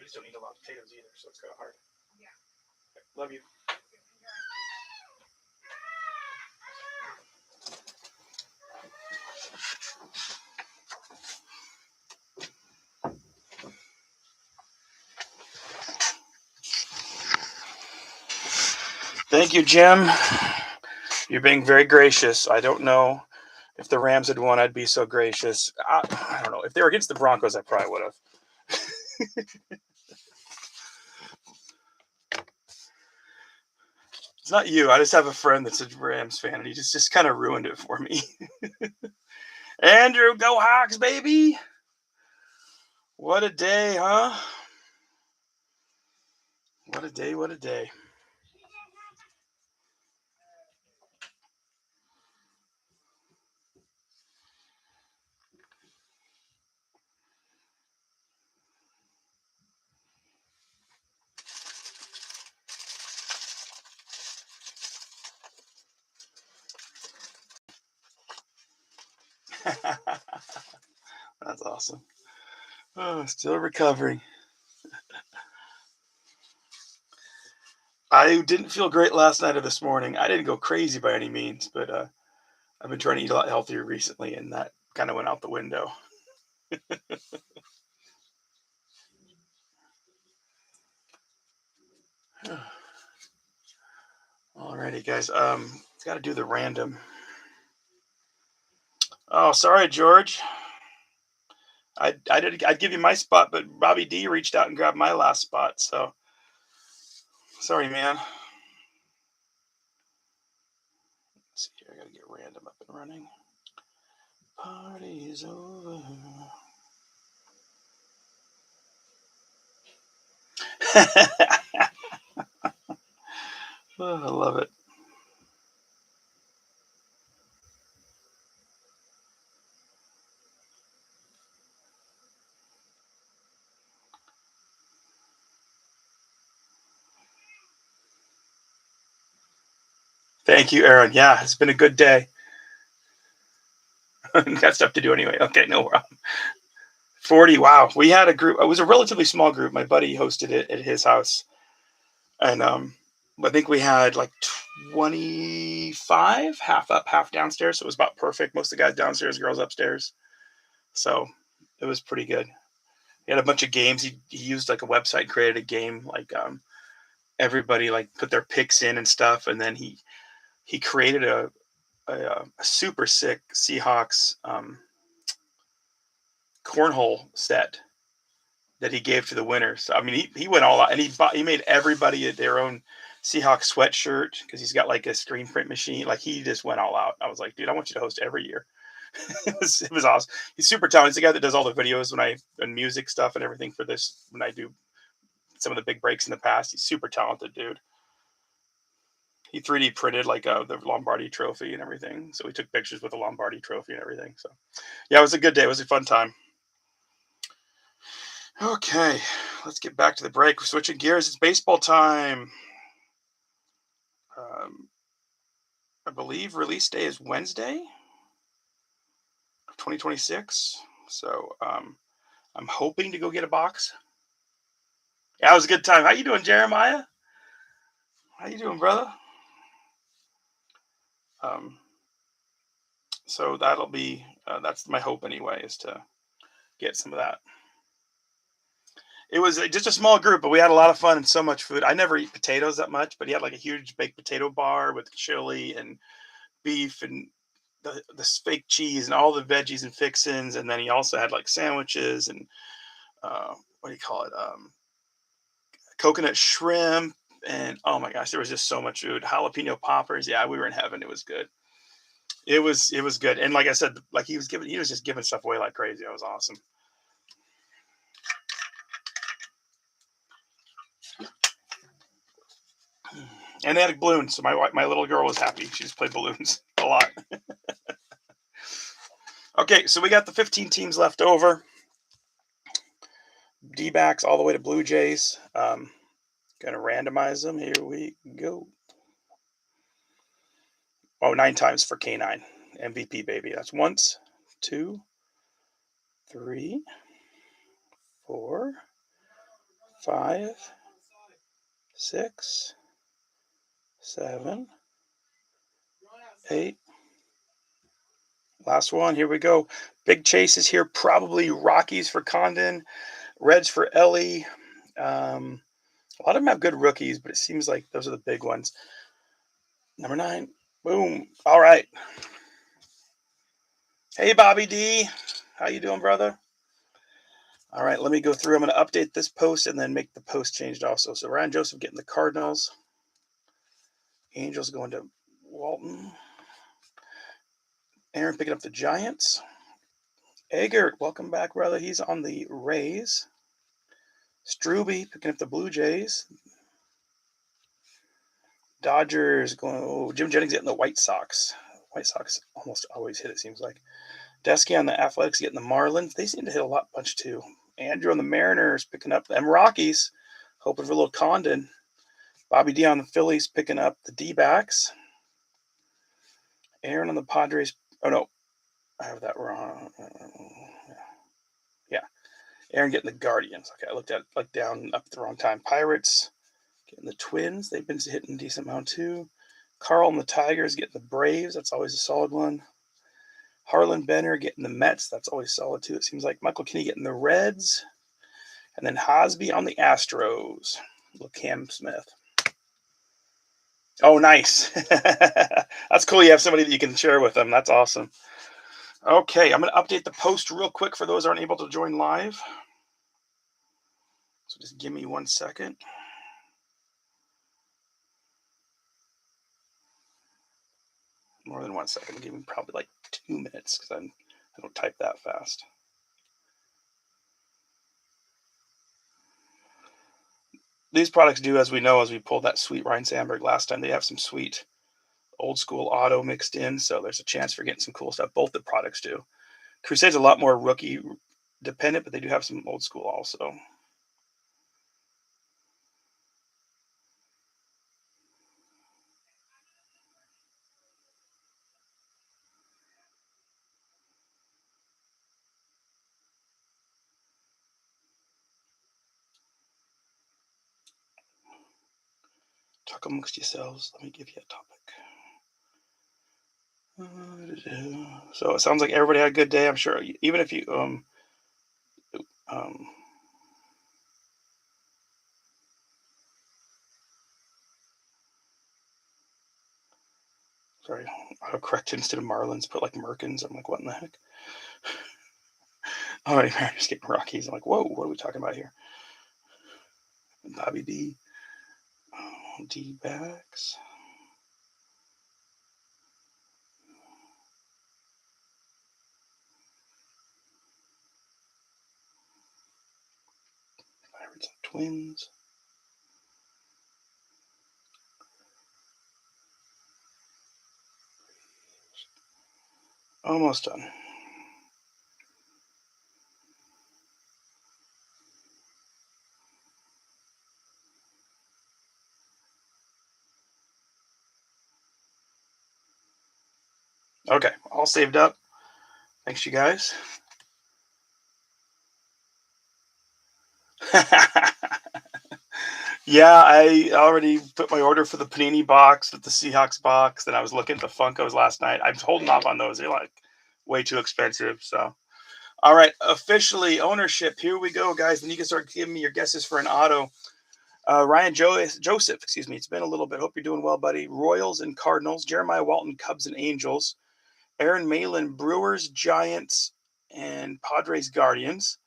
just don't eat a lot of potatoes either, so it's kind of hard. Yeah. Okay. Love you. Thank you, Jim. You're being very gracious. I don't know if the Rams had won, I'd be so gracious. I don't know. If they were against the Broncos, I probably would have. It's not you. I just have a friend that's a Rams fan, and he just kind of ruined it for me. Andrew, go Hawks, baby! What a day, huh? What a day, what a day. That's awesome. Oh, still recovering. I didn't feel great last night or this morning. I didn't go crazy by any means, but I've been trying to eat a lot healthier recently, and that kind of went out the window. Alrighty, guys. Got to do the random. Oh, sorry, George. I'd give you my spot, but Robbie D reached out and grabbed my last spot. So sorry, man. Let's see here. I gotta get random up and running. Party's over. Oh, I love it. Thank you, Aaron. Yeah, it's been a good day. Got stuff to do anyway. Okay, no problem. 40. Wow. We had a group. It was a relatively small group. My buddy hosted it at his house. And I think we had like 25, half up, half downstairs. So it was about perfect. Most of the guys downstairs, girls upstairs. So it was pretty good. He had a bunch of games. He used like a website, created a game, like everybody like put their picks in and stuff. And then he created a super sick Seahawks cornhole set that he gave to the winners. I mean, he went all out, and he made everybody their own Seahawks sweatshirt because he's got like a screen print machine. Like he just went all out. I was like, dude, I want you to host every year. it was awesome. He's super talented. He's the guy that does all the videos and music stuff and everything for this when I do some of the big breaks in the past. He's super talented, dude. He 3D printed like the Lombardi trophy and everything. So we took pictures with the Lombardi trophy and everything. So yeah, it was a good day. It was a fun time. Okay, let's get back to the break. We're switching gears. It's baseball time. I believe release day is Wednesday, 2026. So I'm hoping to go get a box. Yeah, it was a good time. How you doing, Jeremiah? How you doing, brother? So that'll be that's my hope anyway, is to get some of that. It was just a small group, but we had a lot of fun and so much food. I never eat potatoes that much, but he had like a huge baked potato bar with chili and beef and the fake cheese and all the veggies and fixins. And then he also had like sandwiches and what do you call it? Coconut shrimp. And oh my gosh, there was just so much food. Jalapeno poppers. Yeah, we were in heaven. It was good. It was good. And like I said, like he was just giving stuff away like crazy. It was awesome. And they had balloons, so my little girl was happy. She just played balloons a lot. Okay, so we got the 15 teams left over. D-backs all the way to Blue Jays. Gonna randomize them. Here we go. Oh, 9 times for K9. MVP, baby. That's 1, 2, 3, 4, 5, 6, 7, 8. Last one. Here we go. Big chases here. Probably Rockies for Condon, Reds for Ellie. A lot of them have good rookies, but it seems like those are the big ones. Number 9. Boom. All right. Hey, Bobby D. How you doing, brother? All right, let me go through. I'm going to update this post and then make the post changed also. So Ryan Joseph getting the Cardinals. Angels going to Walton. Aaron picking up the Giants. Eggert, welcome back, brother. He's on the Rays. Struby picking up the Blue Jays. Dodgers going. Oh, Jim Jennings getting the White Sox. White Sox almost always hit, it seems like. Desky on the Athletics getting the Marlins. They seem to hit a bunch too. Andrew on the Mariners picking up them Rockies. Hoping for a little Condon. Bobby D on the Phillies picking up the D-backs. Aaron on the Padres. Oh, no. I have that wrong. Yeah. Aaron getting the Guardians. Okay, I looked at it down up at the wrong time. Pirates getting the Twins. They've been hitting a decent amount too. Carl and the Tigers getting the Braves. That's always a solid one. Harlan Benner getting the Mets. That's always solid too. It seems like Michael Kinney getting the Reds. And then Hosby on the Astros. Little Cam Smith. Oh, nice. That's cool. You have somebody that you can share with them. That's awesome. Okay, I'm going to update the post real quick for those who aren't able to join live. So just give me 1 second. More than 1 second. Give me probably like 2 minutes because I don't type that fast. These products do, as we know, as we pulled that sweet Ryan Sandberg last time, they have some sweet old school auto mixed in. So there's a chance for getting some cool stuff. Both the products do. Crusade's a lot more rookie dependent, but they do have some old school also. Talk amongst yourselves. Let me give you a topic. So it sounds like everybody had a good day. I'm sure, even if you sorry, autocorrect instead of Marlins, put like Merkins. I'm like, what in the heck? All right, Mariners getting Rockies. I'm like, whoa, what are we talking about here? Bobby D. D-backs. Pirates and Twins. Almost done. Okay, all saved up. Thanks, you guys. Yeah, I already put my order for the Panini box with the Seahawks box. Then I was looking at the Funkos last night. I'm holding off on those. They're like way too expensive. So, all right, officially ownership. Here we go, guys. Then you can start giving me your guesses for an auto. Ryan Joseph, excuse me. It's been a little bit. Hope you're doing well, buddy. Royals and Cardinals. Jeremiah Walton, Cubs and Angels. Aaron Malin, Brewers, Giants, and Padres, Guardians.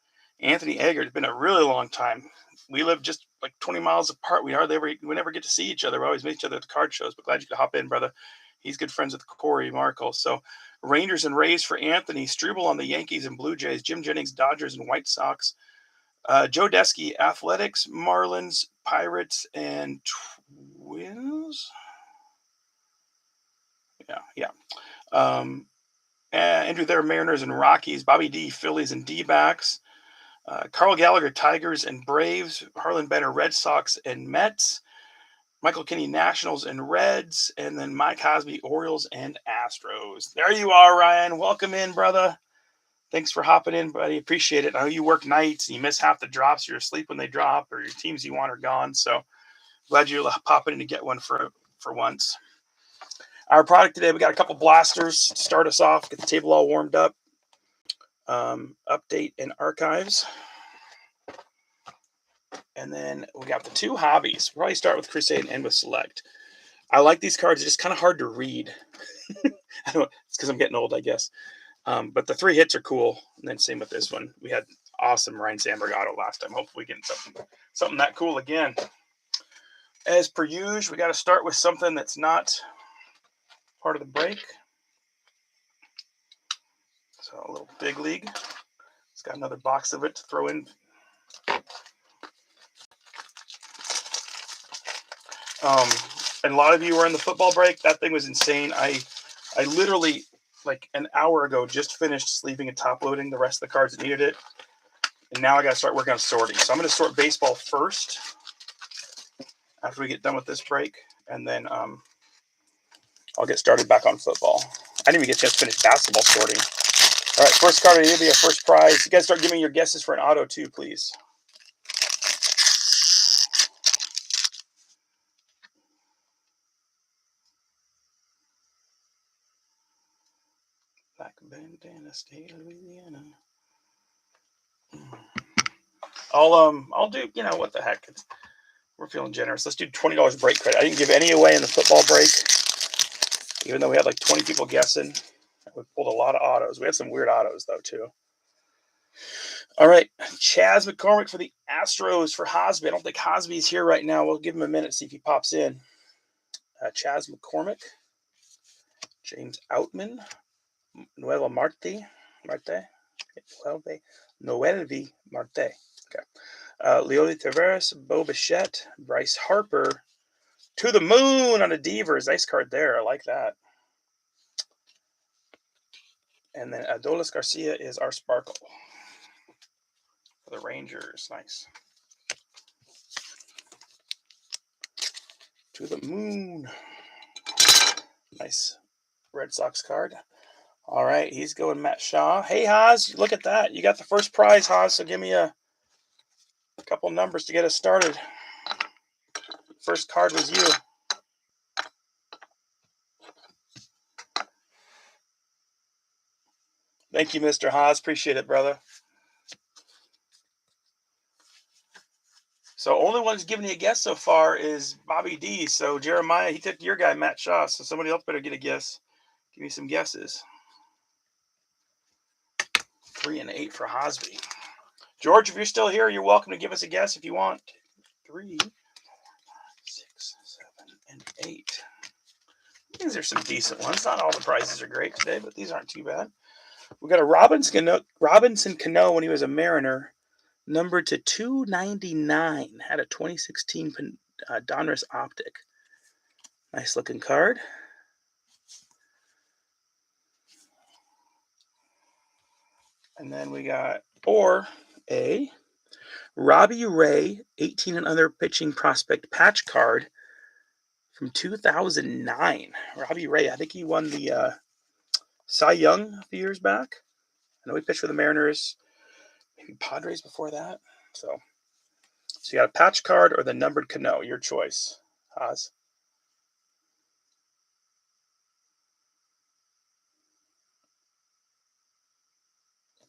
Anthony Eggert. It's been a really long time. We live just like 20 miles apart. We never get to see each other. We always meet each other at the card shows, but glad you could hop in, brother. He's good friends with Corey Markle. So Rangers and Rays for Anthony. Struble on the Yankees and Blue Jays. Jim Jennings, Dodgers and White Sox. Joe Desky, Athletics, Marlins, Pirates, and Twins. Yeah. Andrew there, Mariners and Rockies. Bobby D, Phillies and D-backs. Carl Gallagher, Tigers and Braves. Harlan Benner, Red Sox and Mets. Michael Kinney, Nationals and Reds. And then Mike Hosby, Orioles and Astros. There you are, Ryan. Welcome in, brother. Thanks for hopping in, buddy. Appreciate it. I know you work nights and you miss half the drops. You're asleep when they drop, or your teams you want are gone. So glad you're popping in to get one for once. Our product today, we got a couple blasters to start us off, get the table all warmed up. Update and archives. And then we got the two hobbies. We'll probably start with Crusade and end with Select. I like these cards. They're just kind of hard to read. I don't know. It's because I'm getting old, I guess. But the 3 hits are cool. And then same with this one. We had awesome Ryan Sandberg auto last time. Hopefully we get something that cool again. As per usual, we got to start with something that's not part of the break. So a little big league. It's got another box of it to throw in. And a lot of you were in the football break. That thing was insane. I literally, like an hour ago, just finished sleeving and top loading the rest of the cards that needed it. And now I got to start working on sorting. So I'm going to sort baseball first after we get done with this break. And then I'll get started back on football. I didn't even get a chance to finish basketball sorting. All right, first card will be a first prize. You guys start giving your guesses for an auto too, please. Black bandana, state of Louisiana. I'll do, you know, what the heck. We're feeling generous. Let's do $20 break credit. I didn't give any away in the football break, even though we had like 20 people guessing. We pulled a lot of autos. We had some weird autos, though, too. All right. Chaz McCormick for the Astros for Hosby. I don't think Hosby's here right now. We'll give him a minute, see if he pops in. Chaz McCormick. James Outman. Nuevo Marte. Noelvi Marte. Okay. Leody Taveras, Bo Bichette, Bryce Harper. To the moon on a Devers. Nice card there. I like that. And then Adolis Garcia is our Sparkle for the Rangers. Nice. To the moon. Nice Red Sox card. All right, he's going Matt Shaw. Hey, Haas, look at that. You got the first prize, Haas, so give me a couple numbers to get us started. First card was you. Thank you, Mr. Haas. Appreciate it, brother. So only one who's giving you a guess so far is Bobby D. So Jeremiah, he took your guy, Matt Shaw. So somebody else better get a guess. Give me some guesses. 3 and 8 for Hosby. George, if you're still here, you're welcome to give us a guess if you want. 3, 4, 5, 6, 7, and 8. These are some decent ones. Not all the prizes are great today, but these aren't too bad. We got a Robinson Cano when he was a Mariner, numbered to 299. Had a 2016 Donruss Optic. Nice looking card. And then we got a Robbie Ray 18 and under pitching prospect patch card from 2009. Robbie Ray, I think he won the Cy Young a few years back. I know he pitched for the Mariners, maybe Padres before that. So you got a patch card or the numbered Cano, your choice, Haas.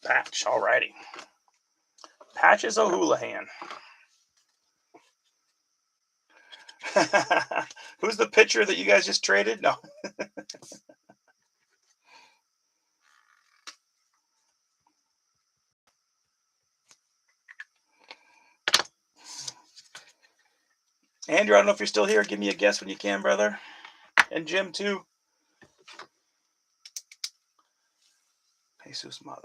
Patch, alrighty. Patch is O'Houlihan. Who's the pitcher that you guys just traded? No. Andrew, I don't know if you're still here. Give me a guess when you can, brother. And Jim, too. Jesus Madre.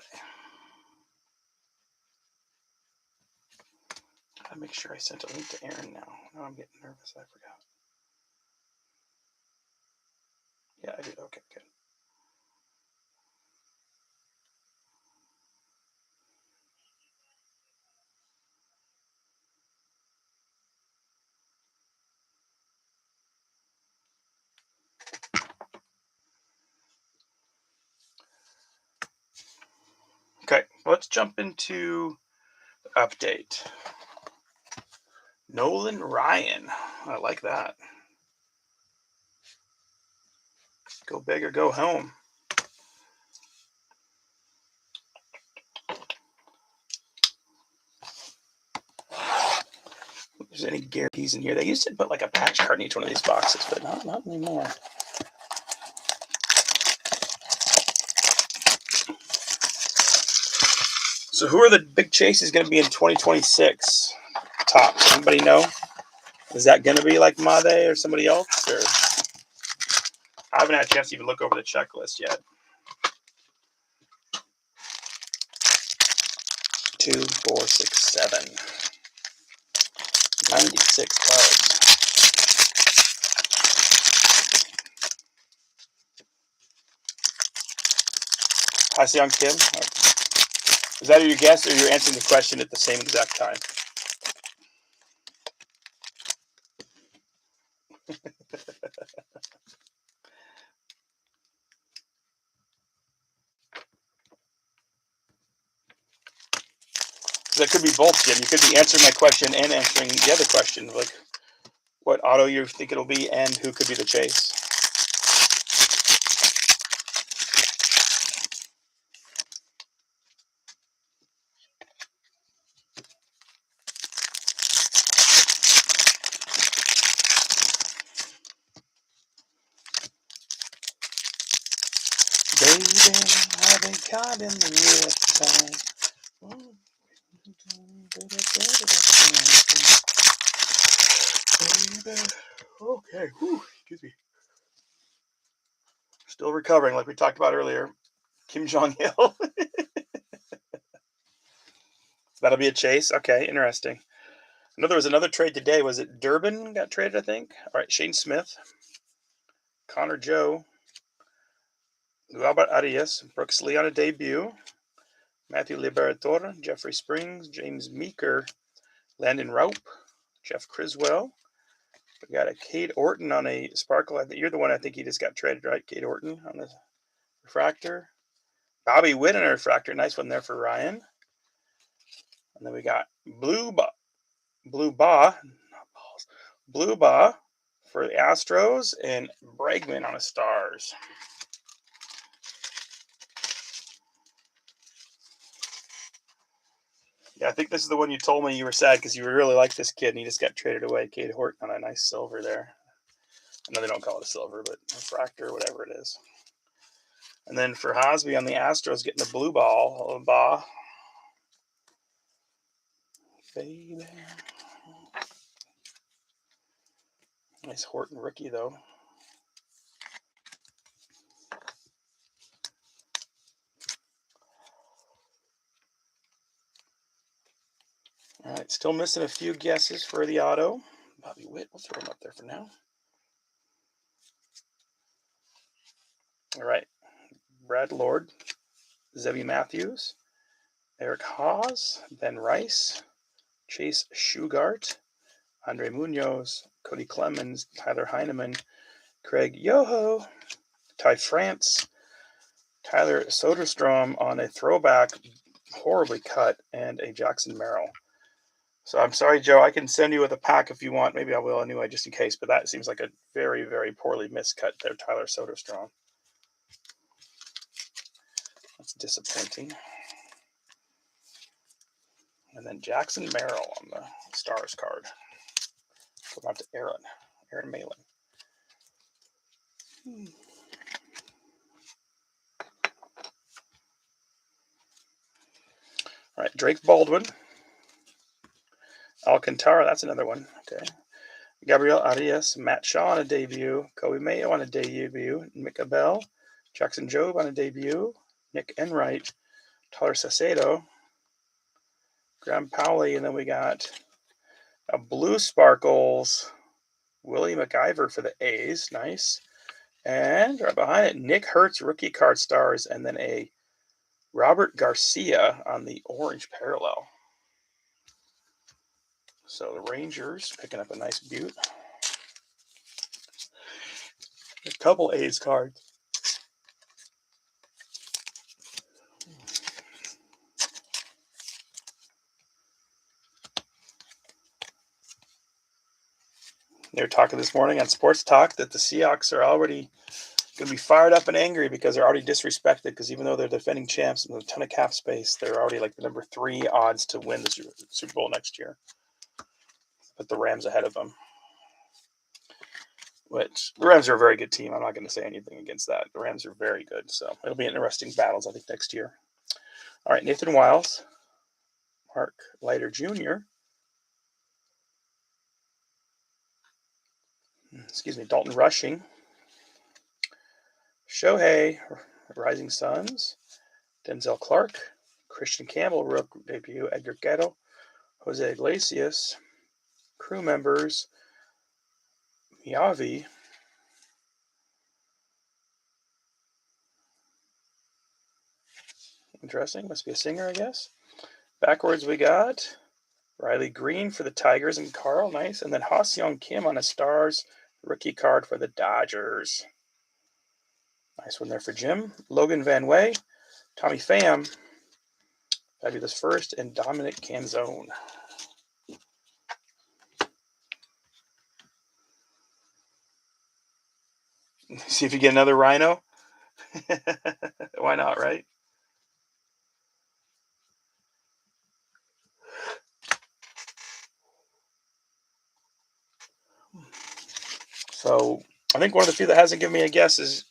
Gotta make sure I sent a link to Aaron now. Now I'm getting nervous. I forgot. Yeah, I did. Okay, good. Okay. Let's jump into the update. Nolan Ryan. I like that. Go big or go home. If there's any guarantees in here. They used to put like a patch card in each one of these boxes, but not anymore. So who are the big chases going to be in 2026? Tops. Anybody know? Is that going to be like Made or somebody else? Or I haven't had a chance to even look over the checklist yet. 2, 4, 6, 7. 96 cards. Hi, Seong Kim. Is that your guess, or you're answering the question at the same exact time? That could be both, Jim. You could be answering my question and answering the other question, like what auto you think it'll be and who could be the chase. Baby, I've been caught in the riptide. Okay, whew, excuse me. Still recovering, like we talked about earlier. Kim Jong-il. That'll be a chase. Okay, interesting. I know there was another trade today. Was it Durbin got traded, I think? All right, Shane Smith, Connor Joe, Albert Arias, Brooks Lee on a debut, Matthew Liberatore, Jeffrey Springs, James Meeker, Landon Raup, Jeff Criswell. We got a Cade Orton on a Sparkle. I think you're the one I think he just got traded, right? Cade Orton on the refractor. Bobby Witt on a refractor. Nice one there for Ryan. And then we got Blue Ba for the Astros and Bregman on a Stars. Yeah, I think this is the one you told me you were sad because you really liked this kid and he just got traded away. Cade Horton on a nice silver there. I know they don't call it a silver, but refractor, whatever it is. And then for Hosby on the Astros, getting the blue ball. Baby. Nice Horton rookie, though. All right, still missing a few guesses for the auto. Bobby Witt, we'll throw him up there for now. All right, Brad Lord, Zebby Matthews, Eric Haas, Ben Rice, Chase Shugart, Andre Munoz, Cody Clemens, Tyler Heineman, Craig Yoho, Ty France, Tyler Soderstrom on a throwback, horribly cut, and a Jackson Merrill. So I'm sorry, Joe. I can send you with a pack if you want. Maybe I will anyway, just in case. But that seems like a very, very poorly miscut there, Tyler Soderstrom. That's disappointing. And then Jackson Merrill on the Stars card. Going on to Aaron Malin. All right, Drake Baldwin. Alcantara, that's another one. Okay. Gabriel Arias, Matt Shaw on a debut, Kobe Mayo on a debut, Mika Bell, Jackson Jobe on a debut, Nick Enright, Tyler Sacedo, Graham Powley, and then we got a Blue Sparkles, Willie McIver for the A's, nice. And right behind it, Nick Hertz, rookie card Stars, and then a Robert Garcia on the orange parallel. So the Rangers picking up a nice beaut. A couple A's cards. They were talking this morning on Sports Talk that the Seahawks are already going to be fired up and angry because they're already disrespected, because even though they're defending champs and a ton of cap space, they're already like the number 3 odds to win the Super Bowl next year. Put the Rams ahead of them. Which, the Rams are a very good team. I'm not going to say anything against that. The Rams are very good. So it'll be interesting battles, I think, next year. All right, Nathan Wiles. Mark Leiter Jr. Dalton Rushing. Shohei, Rising Suns. Denzel Clark. Christian Campbell, rookie debut. Edgar Ghetto. Jose Iglesias. Crew members. Miyavi. Interesting. Must be a singer, I guess. Backwards, we got Riley Green for the Tigers and Carl. Nice. And then Ha-Seong Kim on a Stars rookie card for the Dodgers. Nice one there for Jim. Logan Van Way. Tommy Pham. Fabulous First. And Dominic Canzone. See if you get another Rhino. Why not, right? So I think one of the few that hasn't given me a guess is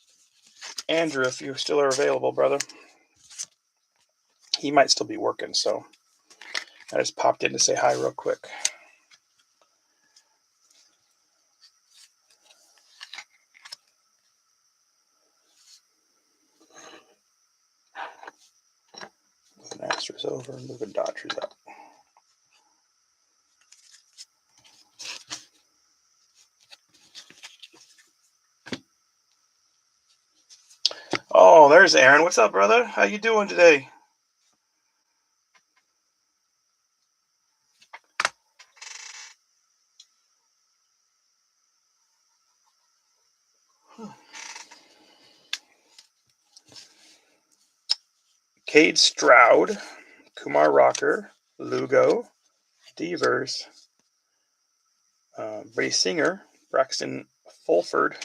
Andrew, if you still are available, brother. He might still be working, so I just popped in to say hi real quick. Moving Astros over, moving Dodgers up. Oh, there's Aaron. What's up, brother? How you doing today? Cade Stroud, Kumar Rocker, Lugo, Devers, Brady Singer, Braxton Fulford,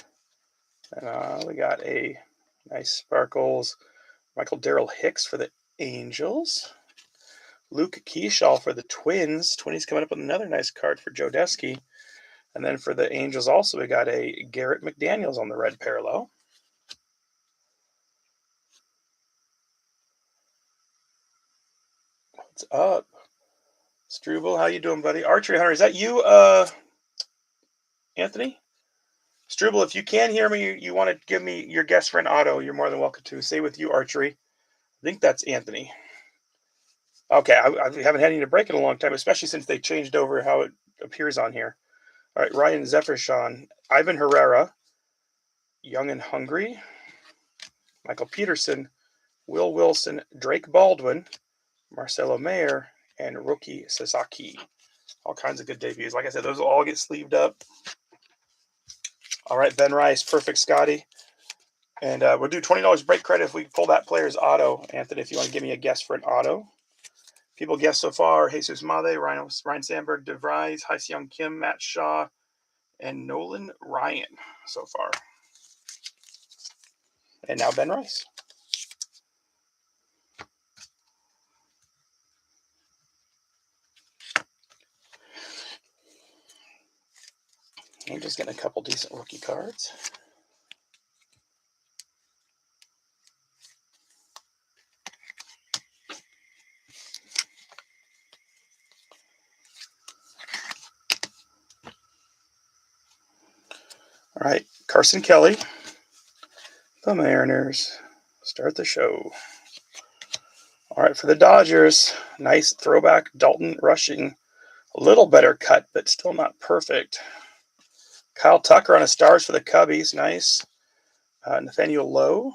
and we got a nice sparkles Michael Darrell Hicks for the Angels, Luke Keyshaw for the Twins. Twins coming up with another nice card for Joe Desky. And then for the Angels also, we got a Garrett McDaniels on the red parallel. What's up? Struble, how you doing, buddy? Archery Hunter, is that you, Anthony? Struble, if you can hear me, you want to give me your guess for an auto, you're more than welcome to. Say with you, Archery. I think that's Anthony. Okay, I haven't had any to break in a long time, especially since they changed over how it appears on here. All right, Ryan Zeffershawn, Ivan Herrera, Young and Hungry, Michael Peterson, Will Wilson, Drake Baldwin, Marcelo Mayer, and Rookie Sasaki. All kinds of good debuts. Like I said, those will all get sleeved up. All right, Ben Rice, perfect Scotty. And we'll do $20 break credit if we pull that player's auto. Anthony, if you want to give me a guess for an auto. People guessed so far: Jesus Made, Ryan Sandberg, DeVries, Ha-Seong Kim, Matt Shaw, and Nolan Ryan so far. And now Ben Rice. I'm just getting a couple decent rookie cards. All right, Carson Kelly, the Mariners, start the show. All right, for the Dodgers, nice throwback Dalton Rushing. A little better cut, but still not perfect. Kyle Tucker on a Stars for the Cubbies, nice. Nathaniel Lowe,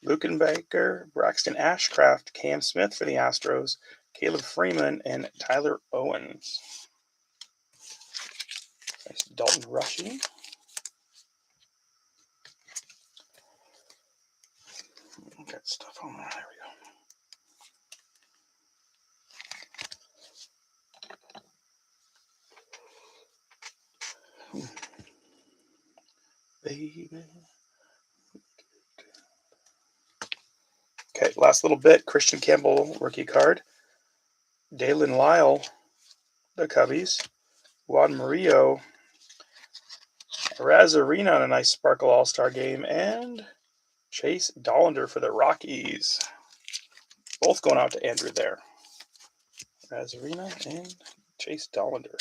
Luken Baker, Braxton Ashcraft, Cam Smith for the Astros, Caleb Freeman, and Tyler Owens. Nice Dalton Rushing. Got stuff on there. There we go. baby. Okay, last little bit. Christian Campbell, rookie card. Dalen Lyle, the Cubbies. Juan Murillo. Razarina on a nice Sparkle All-Star game. And Chase Dollander for the Rockies. Both going out to Andrew there. Razarina and Chase Dollander.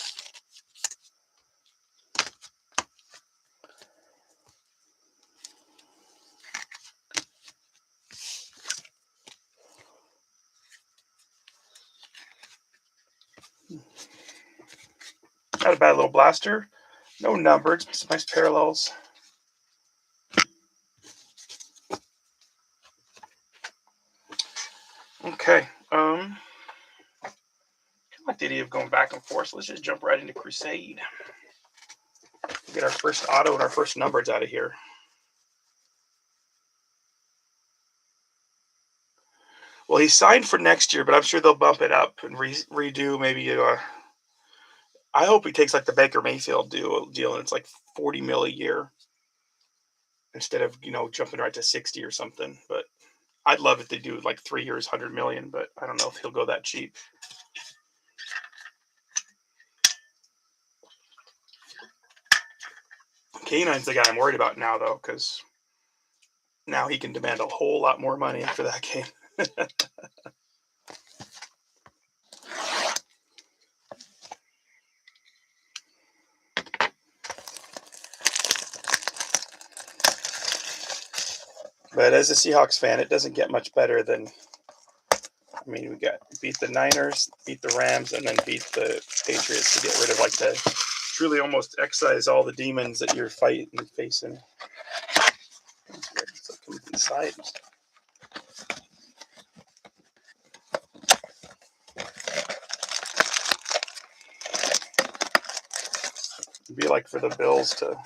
Not a bad little blaster. No numbered. Some nice parallels. Okay. I like the idea of going back and forth. So let's just jump right into Crusade. Get our first auto and our first numbers out of here. Well, he signed for next year, but I'm sure they'll bump it up and redo maybe. I hope he takes like the Baker Mayfield deal, and it's like 40 mil a year instead of jumping right to 60 or something. But I'd love if they do like 3 years, 100 million. But I don't know if he'll go that cheap. Canine's the guy I'm worried about now, though, because now he can demand a whole lot more money after that game. But as a Seahawks fan, it doesn't get much better than, we beat the Niners, beat the Rams, and then beat the Patriots to get rid of like the truly almost excise all the demons that you're fighting and facing. It's like inside. It'd be like for the Bills to.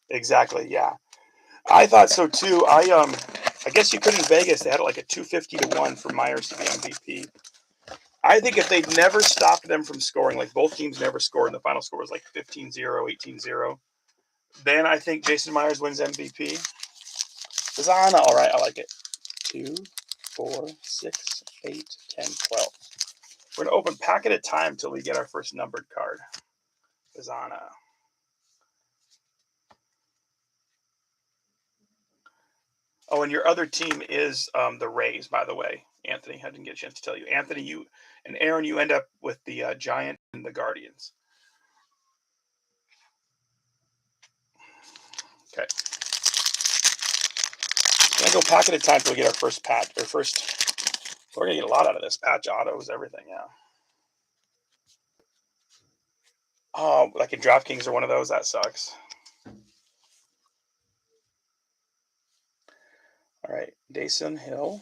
Exactly, yeah. I thought so too. I guess you could in Vegas. They had like a 250 to 1 for Myers to be MVP. I think if they'd never stopped them from scoring, like both teams never scored, and the final score was like 15-0, 18-0, then I think Jason Myers wins MVP. Zana, all right, I like it. 2, 4, 6, 8, 10, 12. We're going to open pack at a time till we get our first numbered card. Zana. Oh, and your other team is the Rays, by the way. Anthony, I didn't get a chance to tell you. Anthony, you and Aaron, you end up with the Giant and the Guardians. Okay. We're going to go pack at a time till we get our first patch. We're going to get a lot out of this. Patch, autos, everything, yeah. Oh, like in DraftKings or one of those, that sucks. All right, Dason Hill.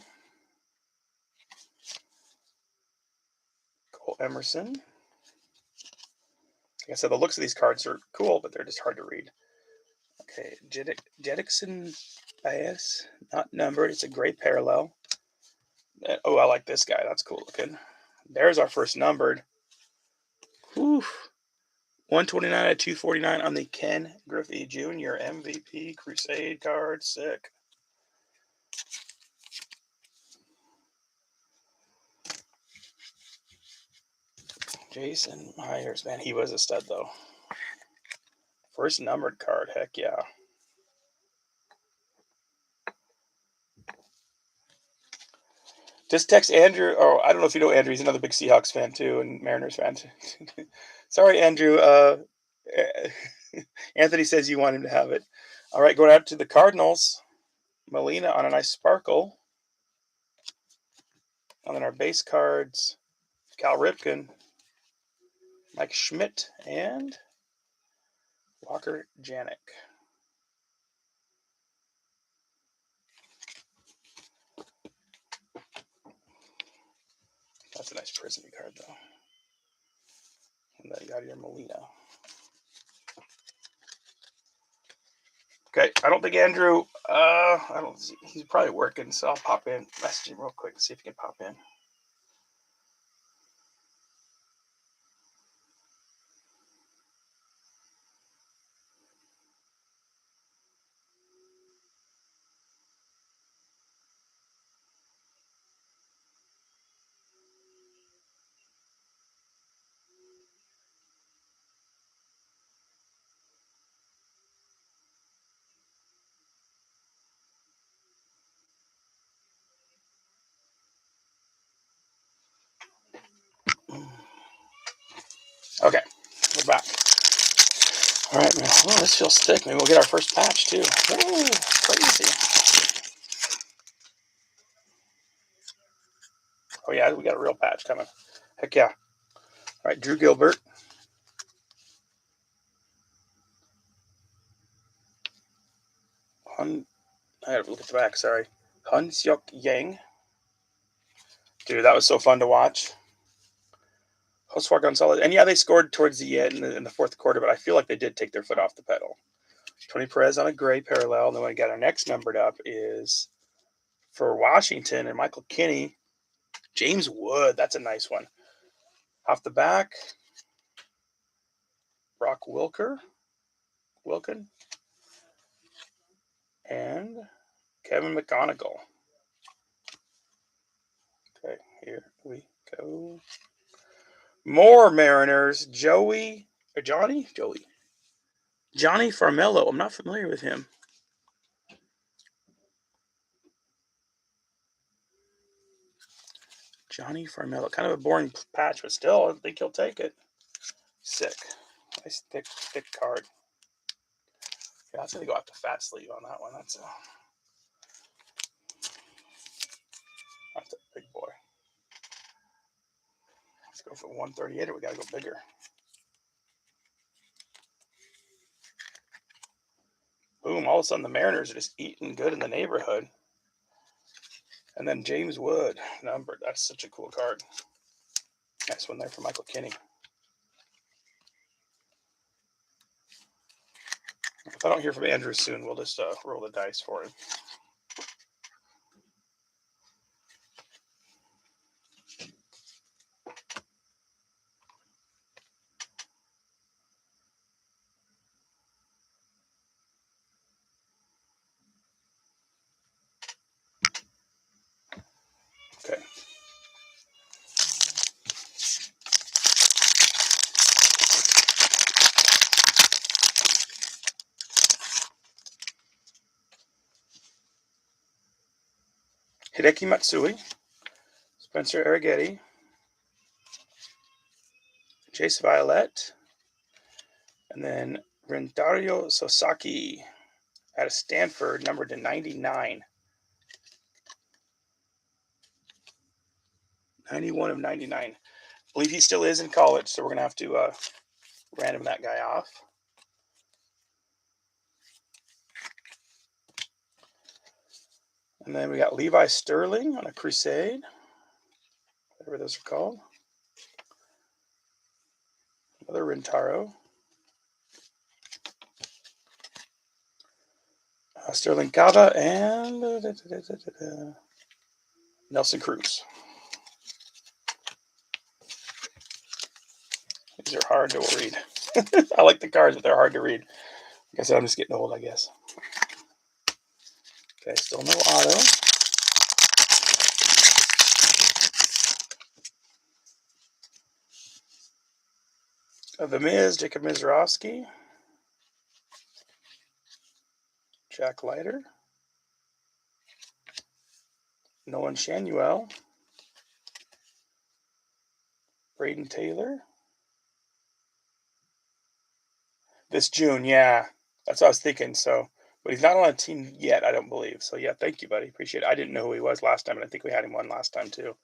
Cole Emerson. Like I said, the looks of these cards are cool, but they're just hard to read. Okay, Jeddickson Bias, not numbered. It's a gray parallel. Oh, I like this guy. That's cool looking. There's our first numbered. Whew. 129 out of 249 on the Ken Griffey Jr. MVP Crusade card. Sick. Jason Myers. Man, he was a stud, though. First numbered card. Heck yeah. Just text Andrew. Oh, I don't know if you know Andrew. He's another big Seahawks fan, too, and Mariners fan, too. Sorry, Andrew. Anthony says you want him to have it. All right, going out to the Cardinals. Molina on a nice sparkle. And then our base cards, Cal Ripken, Mike Schmidt, and Walker Janik. That's a nice Prism card, though. And then you got your Molina. Okay, I don't think Andrew, he's probably working, so I'll pop in, message him real quick, see if he can pop in. Okay, we're back. All right, man. Oh, this feels thick. Maybe we'll get our first patch too. Whoa, crazy. Oh yeah, we got a real patch coming. Heck yeah. All right, Drew Gilbert. I gotta look at the back, sorry. Hun Seok Yang. Dude, that was so fun to watch. Josua Gonzalez. And yeah, they scored towards the end in the fourth quarter, but I feel like they did take their foot off the pedal. Tony Perez on a gray parallel. And then we got our next numbered up is for Washington and Michael Kinney. James Wood. That's a nice one. Off the back, Brock Wilkin. And Kevin McGonigal. Okay, here we go. More Mariners. Johnny Farmello. I'm not familiar with him. Johnny Farmello. Kind of a boring patch, but still, I think he'll take it. Sick. Nice thick card. Yeah, I was going to go out the fat sleeve on that one. That's a big boy. Let's go for 138 or we got to go bigger. Boom. All of a sudden, the Mariners are just eating good in the neighborhood. And then James Wood, numbered. That's such a cool card. Nice one there for Michael Kinney. If I don't hear from Andrew soon, we'll just roll the dice for him. Okay. Hideki Matsui, Spencer Arrighetti, Chase Violet, and then Rentario Sasaki out of Stanford, numbered to 99. 91 of 99. I believe he still is in college, so we're going to have to random that guy off. And then we got Levi Sterling on a Crusade, whatever those are called. Another Rentaro. Sterling Cava and Nelson Cruz. These are hard to read. I like the cards, but they're hard to read. Like I said, I'm just getting old, I guess. Okay, still no auto. The Miz, Jacob Mizrowski. Jack Leiter. Nolan Shanuel. Braden Taylor. This June, yeah. That's what I was thinking. So, but he's not on a team yet, I don't believe. So, yeah, thank you, buddy. Appreciate it. I didn't know who he was last time, and I think we had him on last time, too.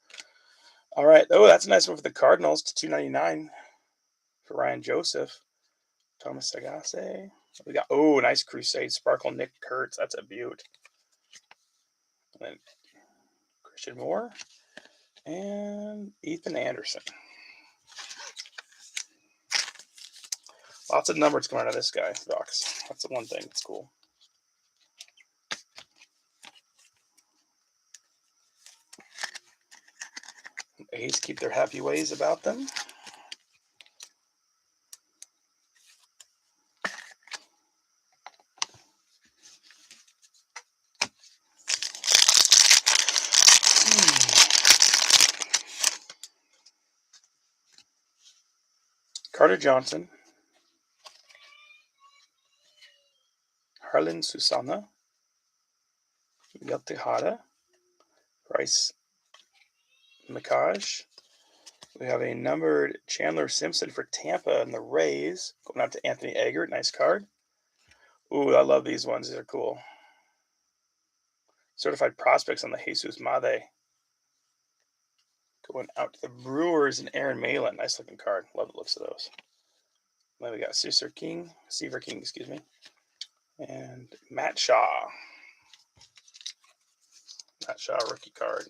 All right. Oh, that's a nice one for the Cardinals to $2.99 for Ryan Joseph. Thomas Sagase. We got, oh, nice Crusade Sparkle Nick Kurtz. That's a beaut. And then Christian Moore and Ethan Anderson. Lots of numbers coming out of this guy, Docs. That's the one thing that's cool. A's keep their happy ways about them. Carter Johnson. Harlan Susana. Miguel Tejada. Bryce Mikaj. We have a numbered Chandler Simpson for Tampa and the Rays. Going out to Anthony Eggert. Nice card. Ooh, I love these ones. These are cool. Certified prospects on the Jesus Made. Going out to the Brewers and Aaron Malin. Nice looking card. Love the looks of those. Then we got Seaver King, excuse me. And Matt Shaw. Matt Shaw rookie card.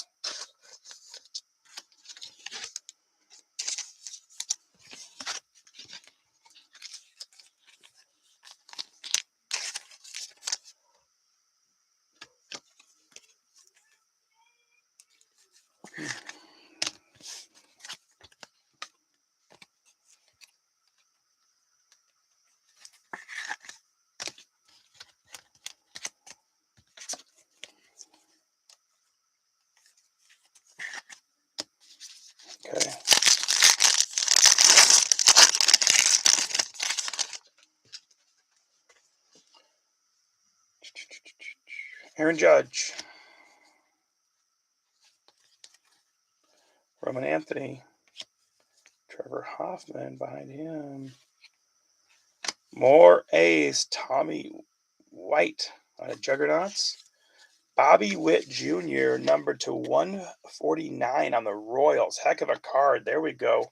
Okay. Aaron Judge. Roman Anthony. Trevor Hoffman behind him. More A's. Tommy White out of Juggernauts. Bobby Witt Jr. numbered to 149 on the Royals. Heck of a card. There we go.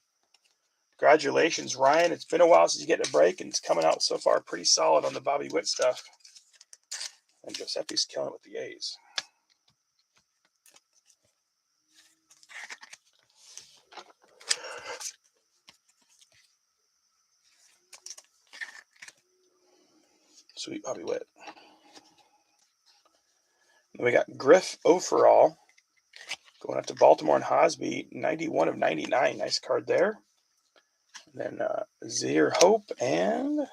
Congratulations, Ryan. It's been a while since you get a break, and it's coming out so far pretty solid on the Bobby Witt stuff. And Giuseppe's killing it with the A's. Sweet Bobby Witt. Then we got Griff Overall going up to Baltimore and Hosby, 91 of 99. Nice card there. And then Zaire Hope and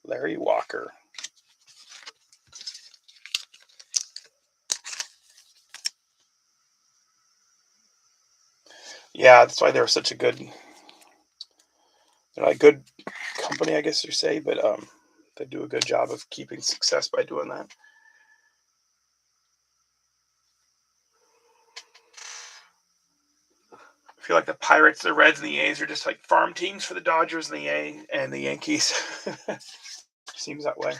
Larry Walker. Yeah, that's why they're such a good. They're not a good company, I guess you say, but they do a good job of keeping success by doing that. I feel like the Pirates, the Reds, and the A's are just like farm teams for the Dodgers and the Yankees. Seems that way.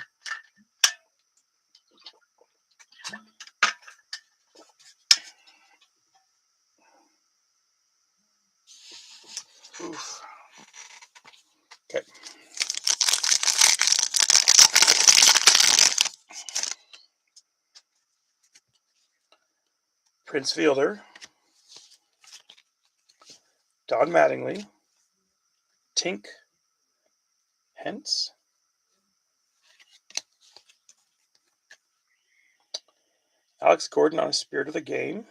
Oof. Okay. Prince Fielder. Don Mattingly. Tink Hence. Alex Gordon on a Spirit of the Game.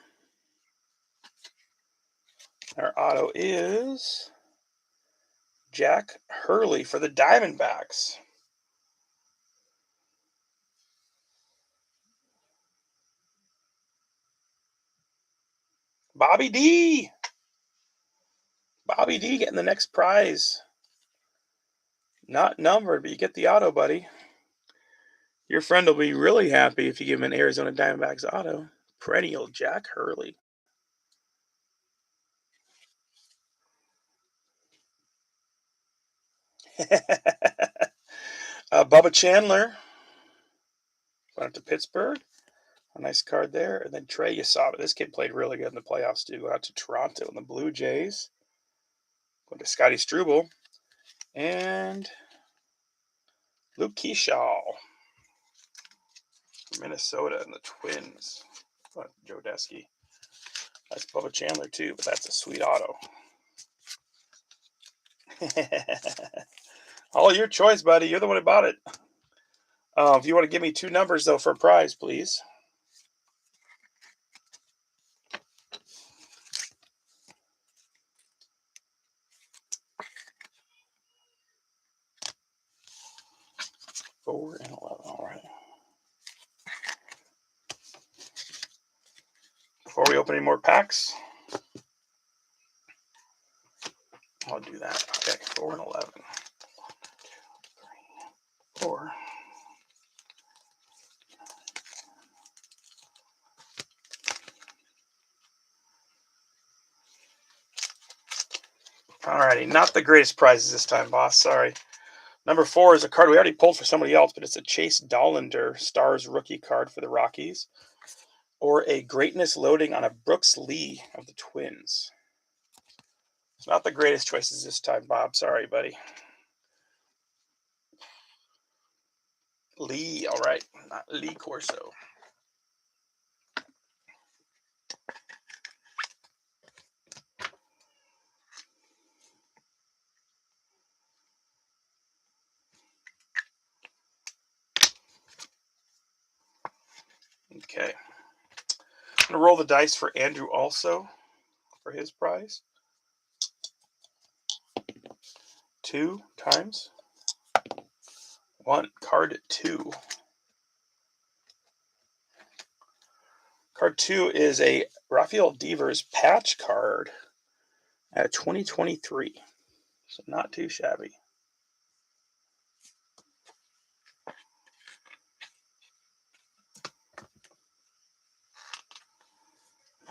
Our auto is Jack Hurley for the Diamondbacks. Bobby D. Bobby D getting the next prize. Not numbered, but you get the auto, buddy. Your friend will be really happy if you give him an Arizona Diamondbacks auto. Perennial Jack Hurley. Bubba Chandler. Went up to Pittsburgh. A nice card there. And then Trey Yasaba. This kid played really good in the playoffs, too. Went out to Toronto and the Blue Jays. Going to Scotty Struble. And Luke Keyshaw. Minnesota and the Twins. Joe Desky. That's Bubba Chandler, too, but that's a sweet auto. All your choice, buddy. You're the one who bought it. If you want to give me 2 numbers, though, for a prize, please. Four and 11. All right. Before we open any more packs, I'll do that. Okay, 4 and 11. 1, 2, 3, 4. Alrighty, not the greatest prizes this time, boss. Sorry. Number 4 is a card we already pulled for somebody else, but it's a Chase Dollander Stars rookie card for the Rockies. Or a Greatness Loading on a Brooks Lee of the Twins. It's not the greatest choices this time, Bob. Sorry, buddy. Lee, all right. Not Lee Corso. Okay. I'm going to roll the dice for Andrew also for his prize. 2 times. 1. Card 2. Card 2 is a Rafael Devers patch card at 2023. So not too shabby.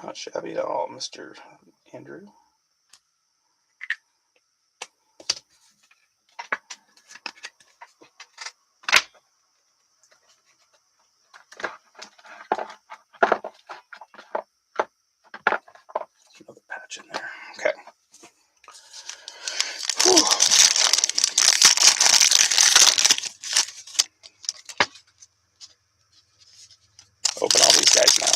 Not shabby at all, Mr. Andrew. Another patch in there. Okay. Whew. Open all these guys now.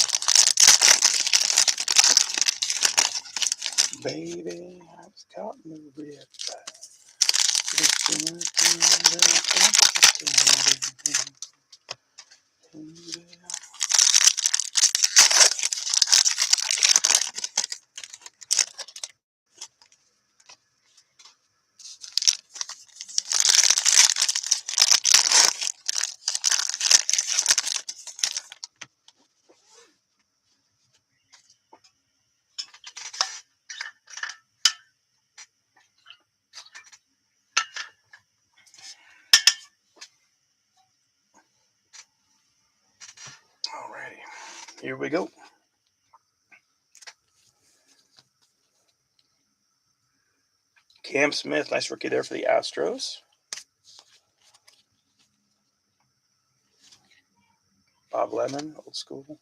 Baby, I've got me real bad. Alrighty, here we go. Cam Smith, nice rookie there for the Astros. Bob Lemon, old school.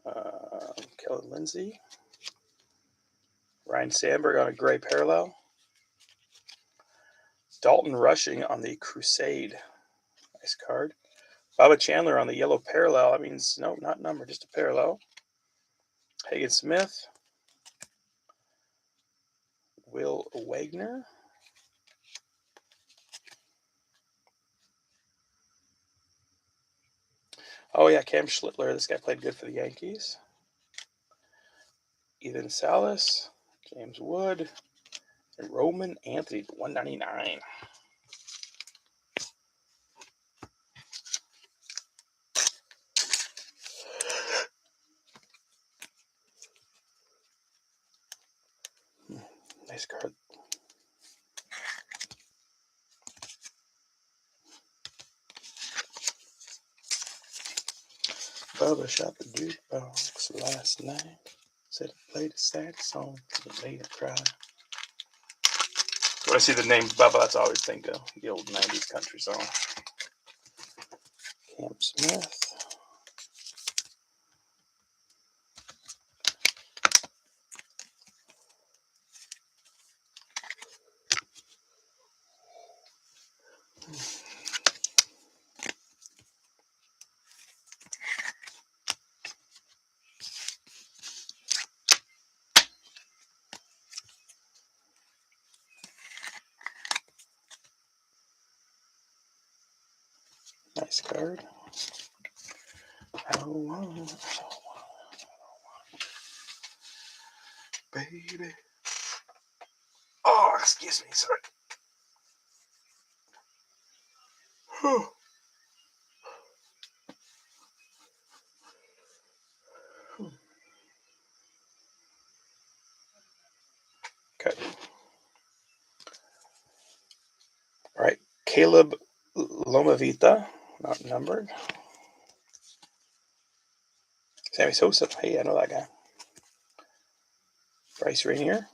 Kelly Lindsay. Ryan Sandberg on a gray parallel. Dalton Rushing on the Crusade. Nice card. Baba Chandler on the yellow parallel. That means, no, not number, just a parallel. Hagen Smith. Will Wagner. Oh, yeah, Cam Schlittler. This guy played good for the Yankees. Ethan Salas. James Wood. And Roman Anthony, 199. Nice card. Bubba shot the jukebox last night. Said I played a sad song that made her cry. When I see the name Bubba, that's all I always think of. The old 90s country song. Cam Smith. Nice card. I don't want. Baby. Oh, excuse me, sorry. Okay. All right. Caleb Lomavita, not numbered. Sammy Sosa. Hey, I know that guy. Bryce Rainier.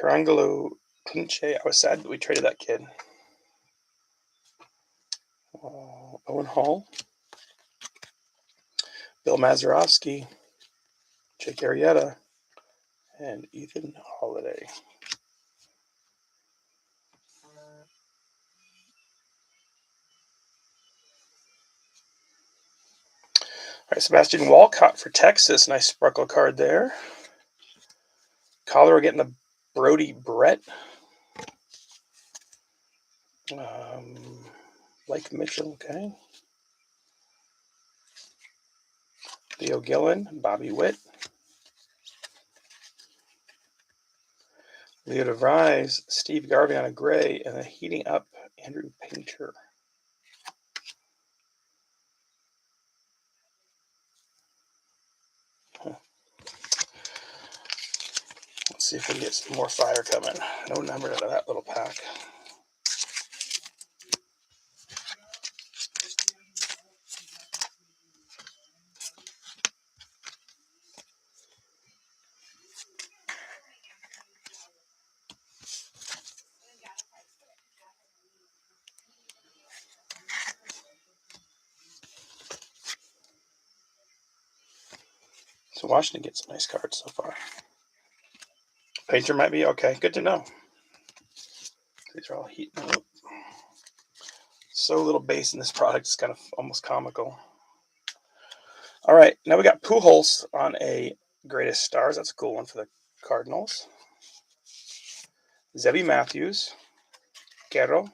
Hirangelo Clinche. I was sad that we traded that kid. Owen Hall. Bill Mazeroski. Jake Arrieta. And Ethan Holiday. All right, Sebastian Walcott for Texas. Nice sparkle card there. Colorado getting the Brody Brett. Blake Mitchell, okay. Theo Gillen, Bobby Witt. Leo DeVries, Steve Garvey on a gray, and then heating up Andrew Painter. Let's see if we can get some more fire coming. No number out of that little pack. So Washington gets some nice cards so far. Painter might be okay. Good to know. These are all heating up. So little base in this product. It's kind of almost comical. All right, now we got Pujols on a Greatest Stars. That's a cool one for the Cardinals. Zebby Matthews, Guerrero,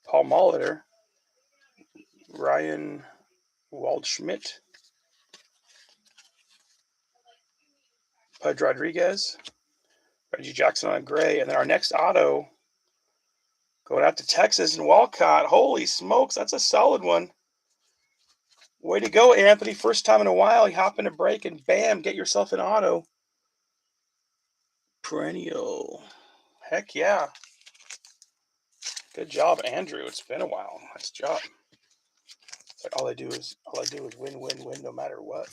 Paul Molitor, Ryan Waldschmidt, Pudge Rodriguez, Reggie Jackson on a gray, and then our next auto going out to Texas and Walcott. Holy smokes, that's a solid one. Way to go, Anthony. First time in a while, you hop in a break and bam, get yourself an auto. Perennial. Heck yeah. Good job, Andrew. It's been a while. Nice job. It's like all I do is win, win, win, no matter what.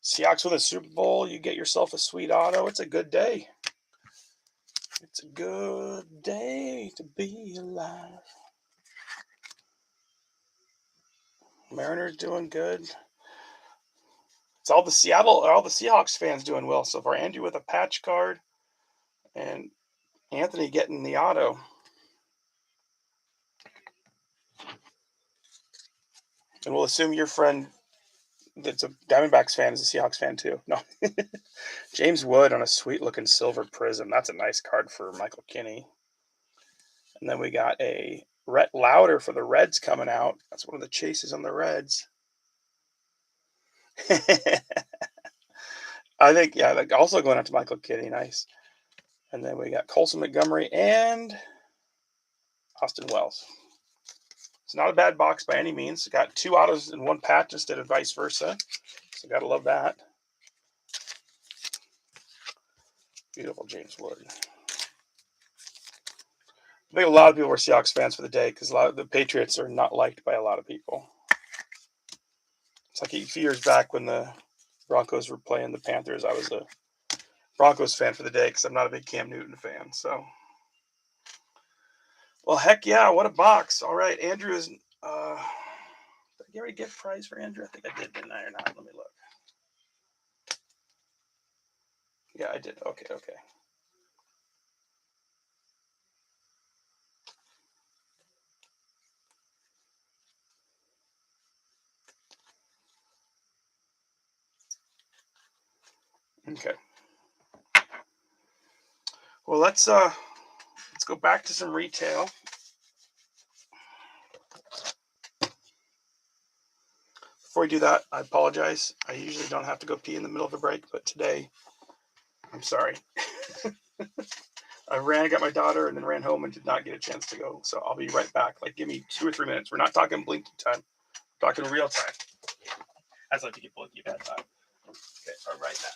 Seahawks with a Super Bowl. You get yourself a sweet auto. It's a good day. It's a good day to be alive. Mariners doing good. It's all the Seahawks fans doing well so far. Andrew with a patch card, and Anthony getting the auto. And we'll assume your friend that's a Diamondbacks fan is a Seahawks fan too. No. James Wood on a sweet looking silver prism. That's a nice card for Michael Kinney. And then we got a Rhett Lauder for the Reds coming out. That's one of the chases on the Reds. I think, yeah, like also going out to Michael Kinney. Nice. And then we got Colson Montgomery and Austin Wells. It's not a bad box by any means. Got two autos in one patch instead of vice versa. So gotta love that. Beautiful James Wood. I think a lot of people were Seahawks fans for the day because a lot of the Patriots are not liked by a lot of people. It's like a few years back when the Broncos were playing the Panthers. I was a Broncos fan for the day because I'm not a big Cam Newton fan. So, well, heck yeah, what a box! All right, Andrew is. Did I get a gift prize for Andrew? I think I did, didn't I, or not? Let me look. Yeah, I did. Okay. Okay. Well, let's go back to some retail. Before we do that, I apologize. I usually don't have to go pee in the middle of a break, but today, I'm sorry. I got my daughter, and then ran home and did not get a chance to go. So I'll be right back. Like, give me 2 or 3 minutes. We're not talking blinking time. We're talking real time. As like to get blinky bad time. Okay, I'll be right back.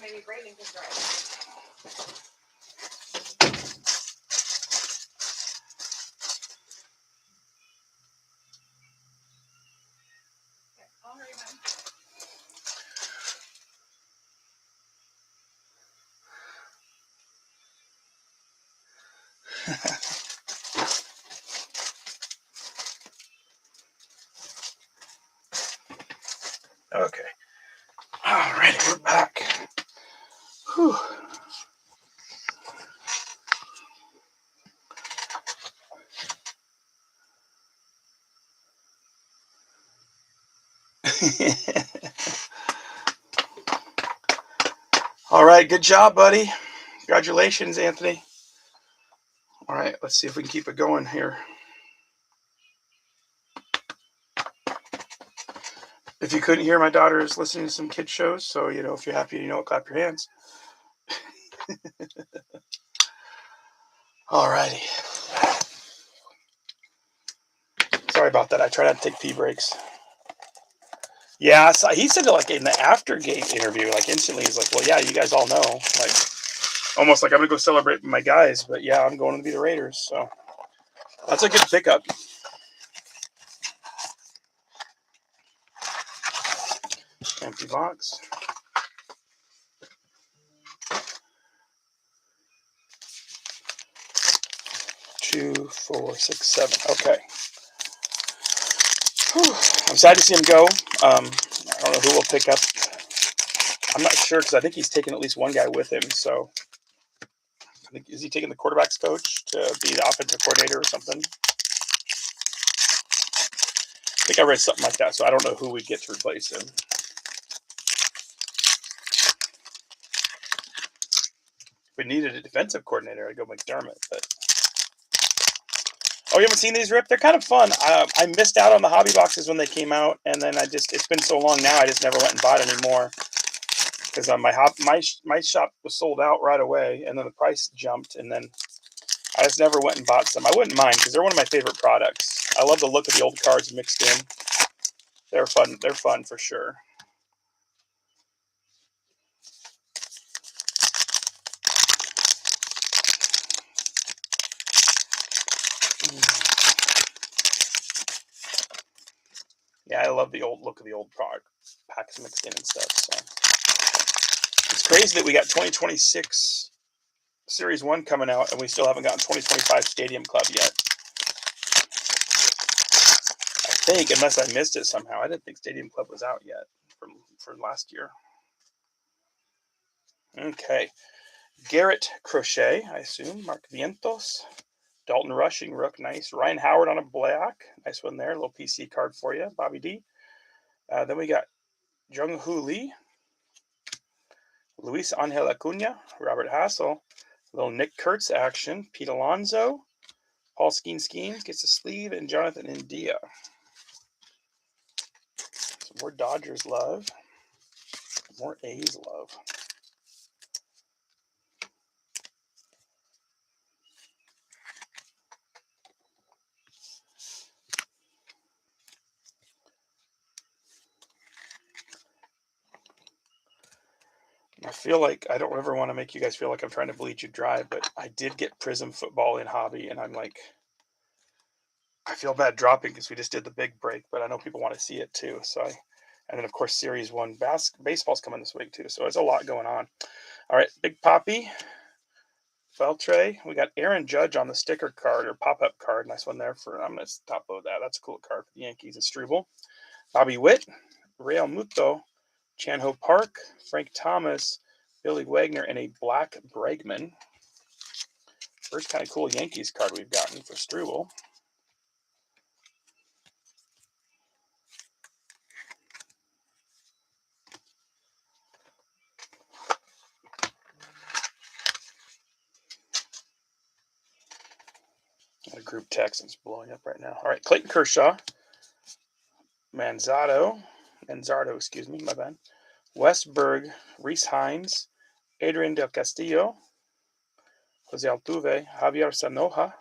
Maybe Brandon can drive. I'll hurry, man. Okay. All right, we're back. Whew. All right, good job, buddy. Congratulations, Anthony. All right, let's see if we can keep it going here. If you couldn't hear, my daughter is listening to some kid shows, so if you're happy, clap your hands. All righty. Sorry about that. I try not to take pee breaks. Yeah, so he said it like in the after game interview, like instantly, he's like, "Well, yeah, you guys all know, like almost like I'm gonna go celebrate with my guys, but yeah, I'm going to be the Raiders." So that's a good pickup. Empty box. 2, 4, 6, 7. Okay. Whew. I'm sad to see him go. I don't know who will pick up. I'm not sure because I think he's taking at least one guy with him. So, is he taking the quarterback's coach to be the offensive coordinator or something? I think I read something like that. So I don't know who we'd get to replace him. If we needed a defensive coordinator, I'd go McDermott. But oh, you haven't seen these, Rip? They're kind of fun. I missed out on the hobby boxes when they came out, and then it's been so long now, I just never went and bought any more. Because my shop was sold out right away, and then the price jumped, and then I just never went and bought some. I wouldn't mind because they're one of my favorite products. I love the look of the old cards mixed in. They're fun. They're fun for sure. Yeah, I love the old look of the old product packs mixed in and stuff. So it's crazy that we got 2026 Series 1 coming out, and we still haven't gotten 2025 Stadium Club yet. I think, unless I missed it somehow. I didn't think Stadium Club was out yet from last year. Okay. Garrett Crochet, I assume. Mark Vientos. Dalton Rushing, Rook, nice. Ryan Howard on a black. Nice one there. A little PC card for you, Bobby D. Then we got Jung Hoo Lee. Luis Angel Acuna. Robert Hassel. A little Nick Kurtz action. Pete Alonso. Paul Schemes gets a sleeve. And Jonathan India. Some more Dodgers love. More A's love. I feel like I don't ever want to make you guys feel like I'm trying to bleed you dry, but I did get Prism Football in hobby, and I'm like, I feel bad dropping because we just did the big break, but I know people want to see it too. And then of course Series 1 baseball's coming this week too, so there's a lot going on. All right, Big Poppy, Feltre. We got Aaron Judge on the sticker card or pop-up card. Nice one there I'm gonna top load that. That's a cool card for the Yankees. And Struble, Bobby Witt, Real Muto, Chan-Ho Park, Frank Thomas, Billy Wagner, and a black Bregman. First kind of cool Yankees card we've gotten for Struble. A group text is blowing up right now. All right, Clayton Kershaw, Manzardo, excuse me, my bad. Westberg, Reese Hines, Adrian Del Castillo, Jose Altuve, Javier Sanoja,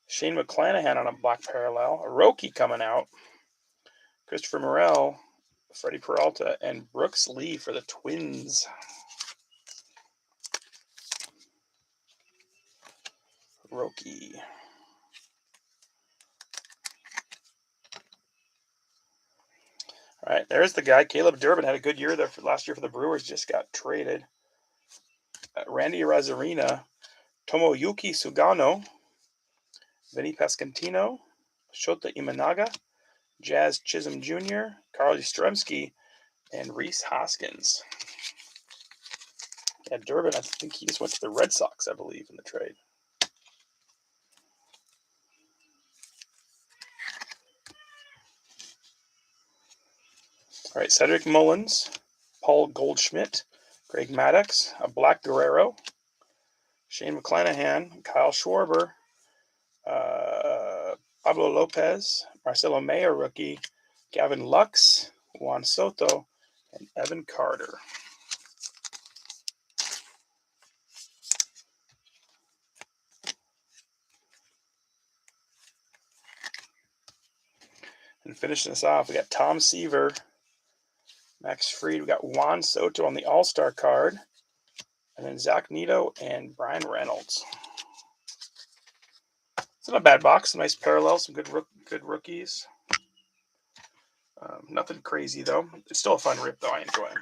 Shane McClanahan on a black parallel, Roki coming out, Christopher Morel, Freddie Peralta, and Brooks Lee for the Twins. Roki. All right, there's the guy. Caleb Durbin had a good year there for last year for the Brewers. Just got traded. Randy Arozarena, Tomoyuki Sugano, Vinny Pascantino, Shota Imanaga, Jazz Chisholm Jr., Carl Yastrzemski, and Reese Hoskins. Yeah, Durbin, I think he just went to the Red Sox, I believe, in the trade. All right, Cedric Mullins, Paul Goldschmidt, Greg Maddox, a Black Guerrero, Shane McClanahan, Kyle Schwarber, Pablo Lopez, Marcelo Mayer rookie, Gavin Lux, Juan Soto, and Evan Carter. And finishing this off, we got Tom Seaver, Max Fried. We got Juan Soto on the All-Star card. And then Zach Neto and Brian Reynolds. It's not a bad box. Some nice parallels, some good rookies. Nothing crazy, though. It's still a fun rip, though. I enjoy it.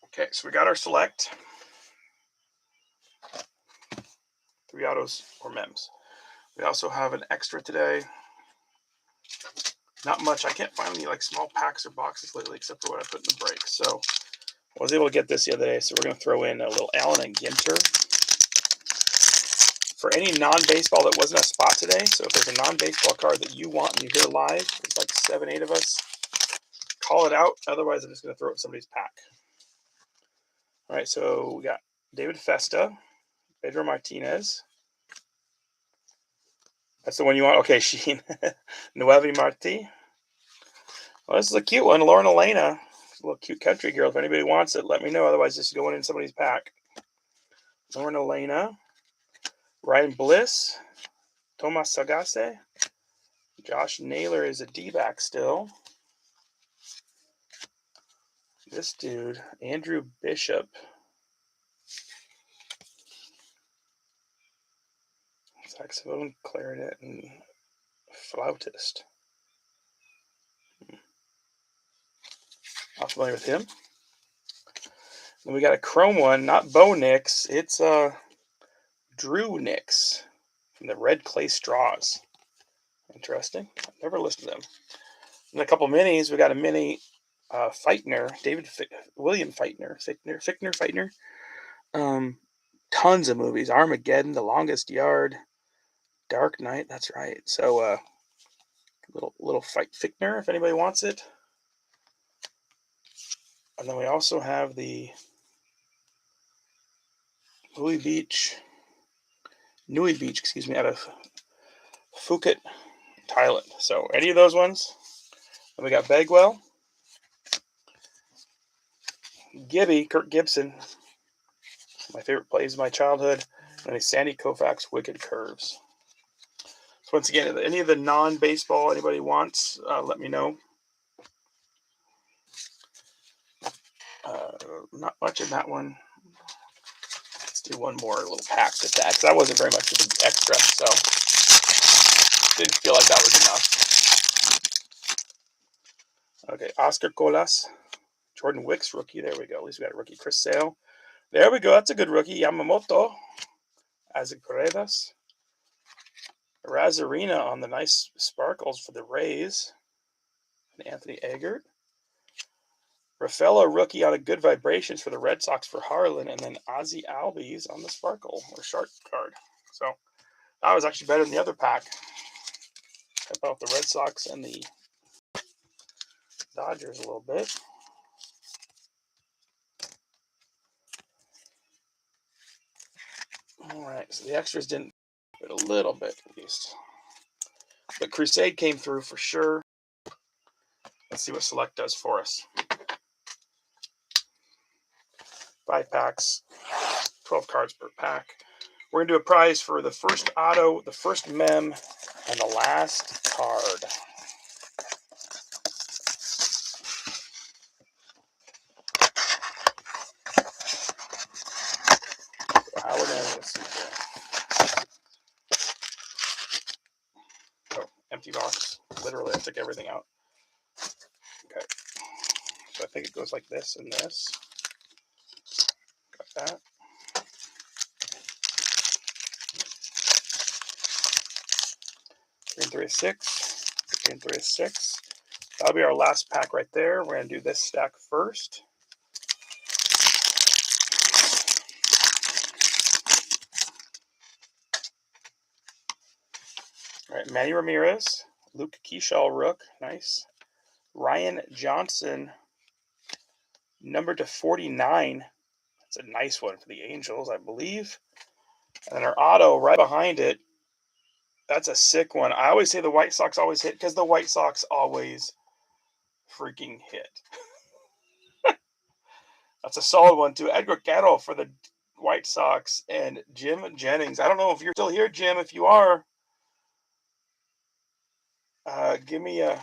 Okay, so we got our select. 3 autos or mems. We also have an extra today. Not much. I can't find any like small packs or boxes lately except for what I put in the break. So I was able to get this the other day. So we're going to throw in a little Allen and Ginter. For any non-baseball that wasn't a spot today, so if there's a non-baseball card that you want and you hear live, there's like 7, 8 of us, call it out. Otherwise, I'm just going to throw it in somebody's pack. All right, so we got David Festa, Pedro Martinez. That's the one you want? Okay, Sheen. Nuevi Marti. Well, this is a cute one. Lauren Elena. It's a little cute country girl. If anybody wants it, let me know. Otherwise, just going in somebody's pack. Lauren Elena. Ryan Bliss. Tomas Sagase. Josh Naylor is a D-back still. This dude, Andrew Bishop. Saxophone, clarinet, and flautist. Not familiar with him. Then we got a chrome one, not Bo Nix. It's Drew Nix from the Red Clay Straws. Interesting. I've never listed them. And a couple minis. We got a mini Feitner, William Feitner. Tons of movies. Armageddon, The Longest Yard, Dark Knight. That's right. So little Fichtner if anybody wants it. And then we also have the Nui Beach, out of Phuket, Thailand. So any of those ones. Then we got Bagwell, Kirk Gibson, my favorite plays of my childhood, and a Sandy Koufax Wicked Curves. So once again, if any of the non-baseball anybody wants, let me know. Not much in that one. Let's do one more little pack to that, because that wasn't very much of an extra, so didn't feel like that was enough. Okay, Oscar Colas, Jordan Wicks, rookie. There we go. At least we got a rookie. Chris Sale. There we go. That's a good rookie. Yamamoto, Isaac Paredes. Razarina on the nice sparkles for the Rays. And Anthony Eggert. Rafaela rookie on a good vibrations for the Red Sox for Harlan. And then Ozzy Albies on the sparkle or shark card. So that was actually better than the other pack. Help out the Red Sox and the Dodgers a little bit. All All right, so the extras didn't, but a little bit at least. But Crusade came through for sure. Let's see what Select does for us. 5 packs, 12 cards per pack. We're going to do a prize for the first auto, the first mem, and the last card. So how we're going to see here. Oh, empty box. Literally, I took everything out. Okay. So I think it goes like this and this. Got that. 3 and 3 is 6. 3 and 3 is 6. That'll be our last pack right there. We're going to do this stack first. All right, Manny Ramirez, Luke Keyshaw, Rook, nice. Ryan Johnson, number to 49. That's a nice one for the Angels, I believe. And then our auto right behind it. That's a sick one. I always say the White Sox always hit because the White Sox always freaking hit. That's a solid one too. Edgar Guerrero for the White Sox and Jim Jennings. I don't know if you're still here, Jim. If you are, give me a.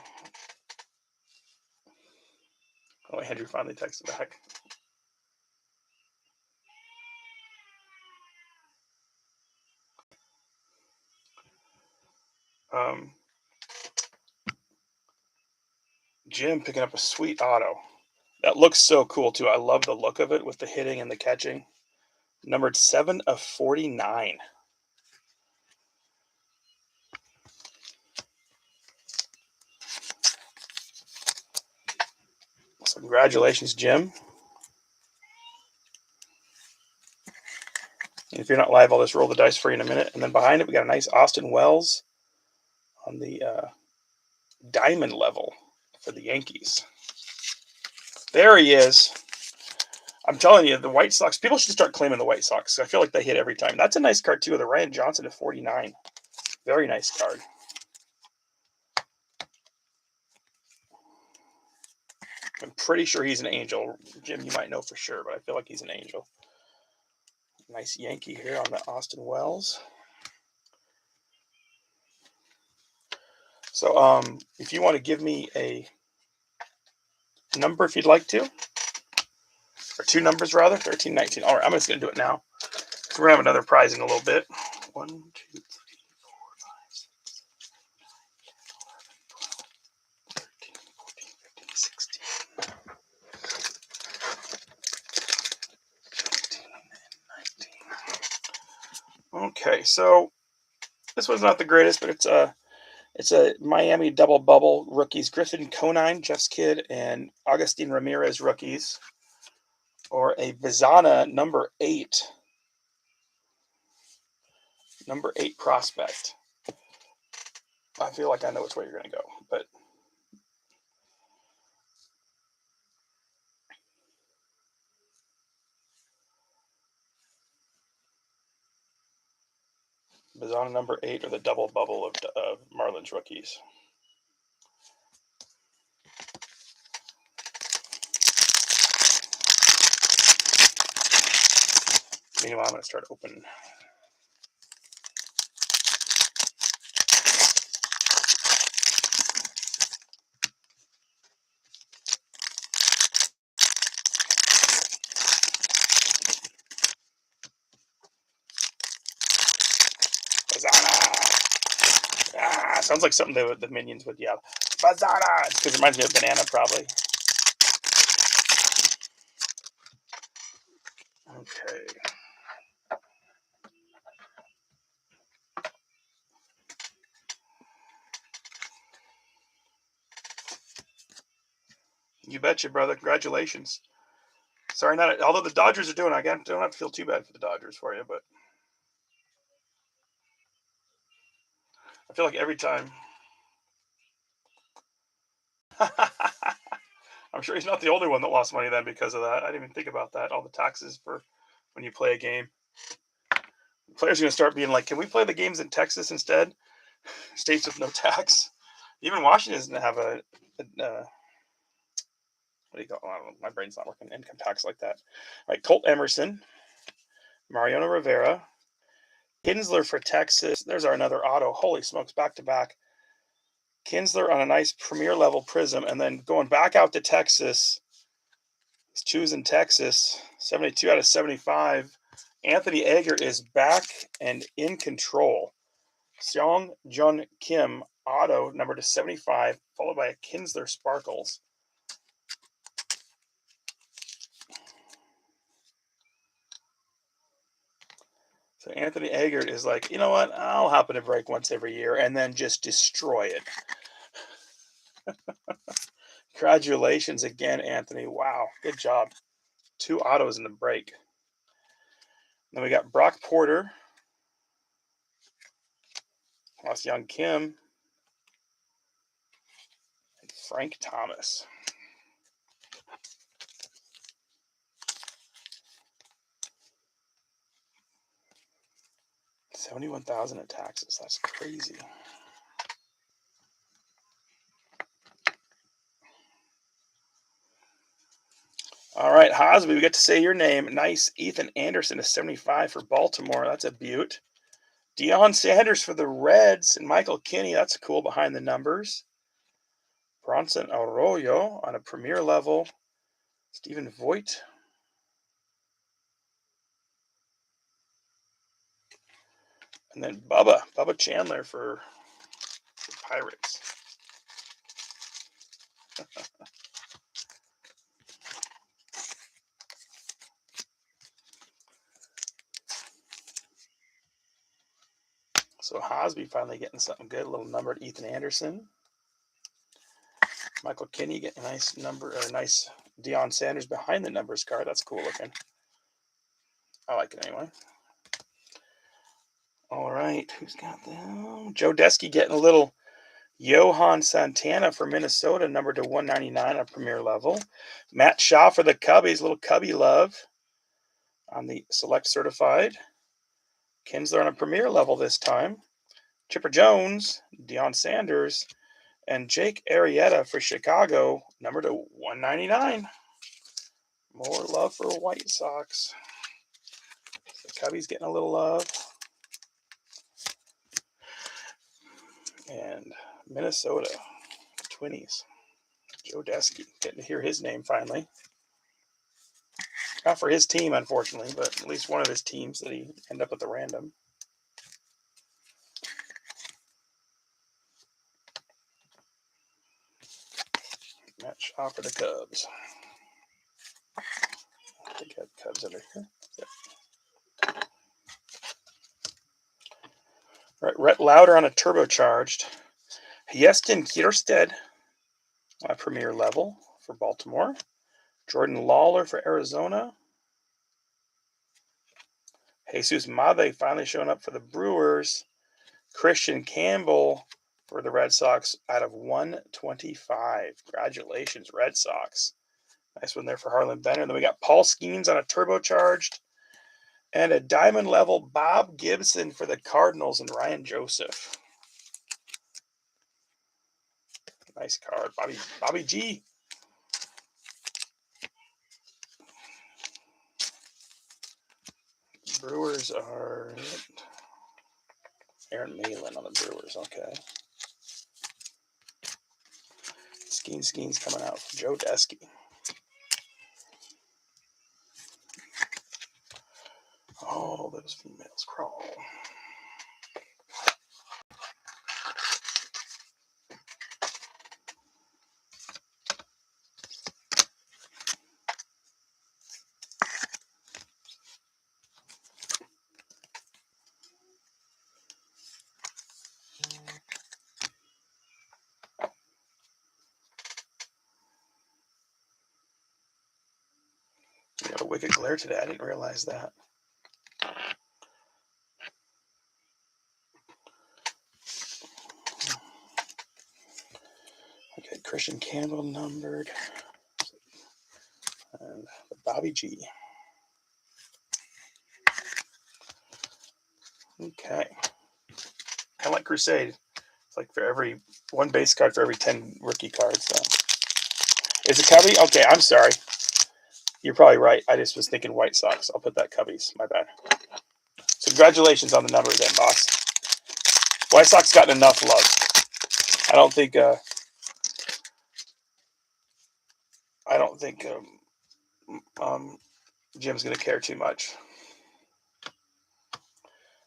Oh, Andrew finally texted back. Jim picking up a sweet auto. That looks so cool too. I love the look of it with the hitting and the catching. Numbered 7 of 49. So congratulations, Jim. And if you're not live, I'll just roll the dice for you in a minute. And then behind it, we got a nice Austin Wells on the diamond level for the Yankees. There he is. I'm telling you, the White Sox, people should start claiming the White Sox. I feel like they hit every time. That's a nice card, too, the Ryan Johnson at 49. Very nice card. I'm pretty sure he's an Angel. Jim, you might know for sure, but I feel like he's an Angel. Nice Yankee here on the Austin Wells. So if you want to give me a number if you'd like to, or 2 numbers rather, 13, 19. All right, I'm just going to do it now. So we're going to have another prize in a little bit. 1, 2, 3, 4, 5, 6, 7, 8, 9, 10, 11, 12, 13, 14, 15, 16, 17, and 19. Okay, so this one's not the greatest, but it's a Miami double bubble rookies. Griffin Conine, Jeff's kid, and Augustine Ramirez rookies. Or a Bizana number 8. Number 8 prospect. I feel like I know which way you're going to go, but Bizana number 8 or the double bubble of Marlins rookies. Meanwhile, I'm going to start opening. Bizana! Ah, sounds like something the minions would yell. Bizana! Because it reminds me of banana, probably. Okay. You betcha, brother. Congratulations. Sorry, not although the Dodgers are doing. I don't have to feel too bad for the Dodgers for you, but I feel like every time. I'm sure he's not the only one that lost money then because of that. I didn't even think about that. All the taxes for when you play a game. Players are going to start being like, can we play the games in Texas instead? States with no tax. Even Washington doesn't have a what do you call? I don't know. My brain's not working. Income tax like that. All right, Colt Emerson, Mariano Rivera, Kinsler for Texas. There's our another auto. Holy smokes, back to back. Kinsler on a nice premier level prism, and then going back out to Texas. He's choosing Texas. 72 out of 75. Anthony Ager is back and in control. Seong Jun Kim, auto, number to 75, followed by a Kinsler Sparkles. So Anthony Ager is like, you know what? I'll happen to break once every year and then just destroy it. Congratulations again, Anthony. Wow, good job. 2 autos in the break. Then we got Brock Porter. Lost Young Kim. And Frank Thomas. $71,000 in taxes. That's crazy. All right, Hosby, we get to say your name. Nice. Ethan Anderson is 75 for Baltimore. That's a beaut. Deion Sanders for the Reds and Michael Kinney. That's cool behind the numbers. Bronson Arroyo on a premier level. Stephen Voigt. And then Bubba Chandler for the Pirates. So Hosby finally getting something good. A little numbered Ethan Anderson. Michael Kinney getting a nice number, or a nice Deion Sanders behind the numbers card. That's cool looking. I like it anyway. All right, who's got them? Joe Desky getting a little Johan Santana for Minnesota, numbered to 199 on premier level. Matt Shaw for the Cubbies, little Cubby love on the select certified. Kinsler on a premier level this time. Chipper Jones, Deion Sanders, and Jake Arrieta for Chicago, number to 199. More love for White Sox. The Cubbies getting a little love. And Minnesota Twinnies. Joe Desky, getting to hear his name finally. Not for his team, unfortunately, but at least one of his teams that he ended up with a random. Matt Shaw for the Cubs. I think I have Cubs under here. Yep. All right, Rhett Lauder on a turbocharged. Heston Kierstead on a premier level for Baltimore. Jordan Lawler for Arizona. Jesus Mave finally showing up for the Brewers. Christian Campbell for the Red Sox out of 125. Congratulations, Red Sox. Nice one there for Harlan Benner. Then we got Paul Skeens on a turbocharged. And a diamond level Bob Gibson for the Cardinals and Ryan Joseph. Nice card. Bobby G. Brewers are Aaron Malin on the Brewers. Okay. Skeens coming out from Joe Desky. Oh, those females crawl. You got a wicked glare today. I didn't realize that. Okay, Christian Campbell numbered. And Bobby G. Okay. Kind of like Crusade. It's like for every one base card for every 10 rookie cards. So. Is it Cubby? Okay, I'm sorry. You're probably right. I just was thinking White Sox. I'll put that Cubbies. My bad. So congratulations on the number then, boss. White Sox gotten enough love. I don't think Jim's going to care too much.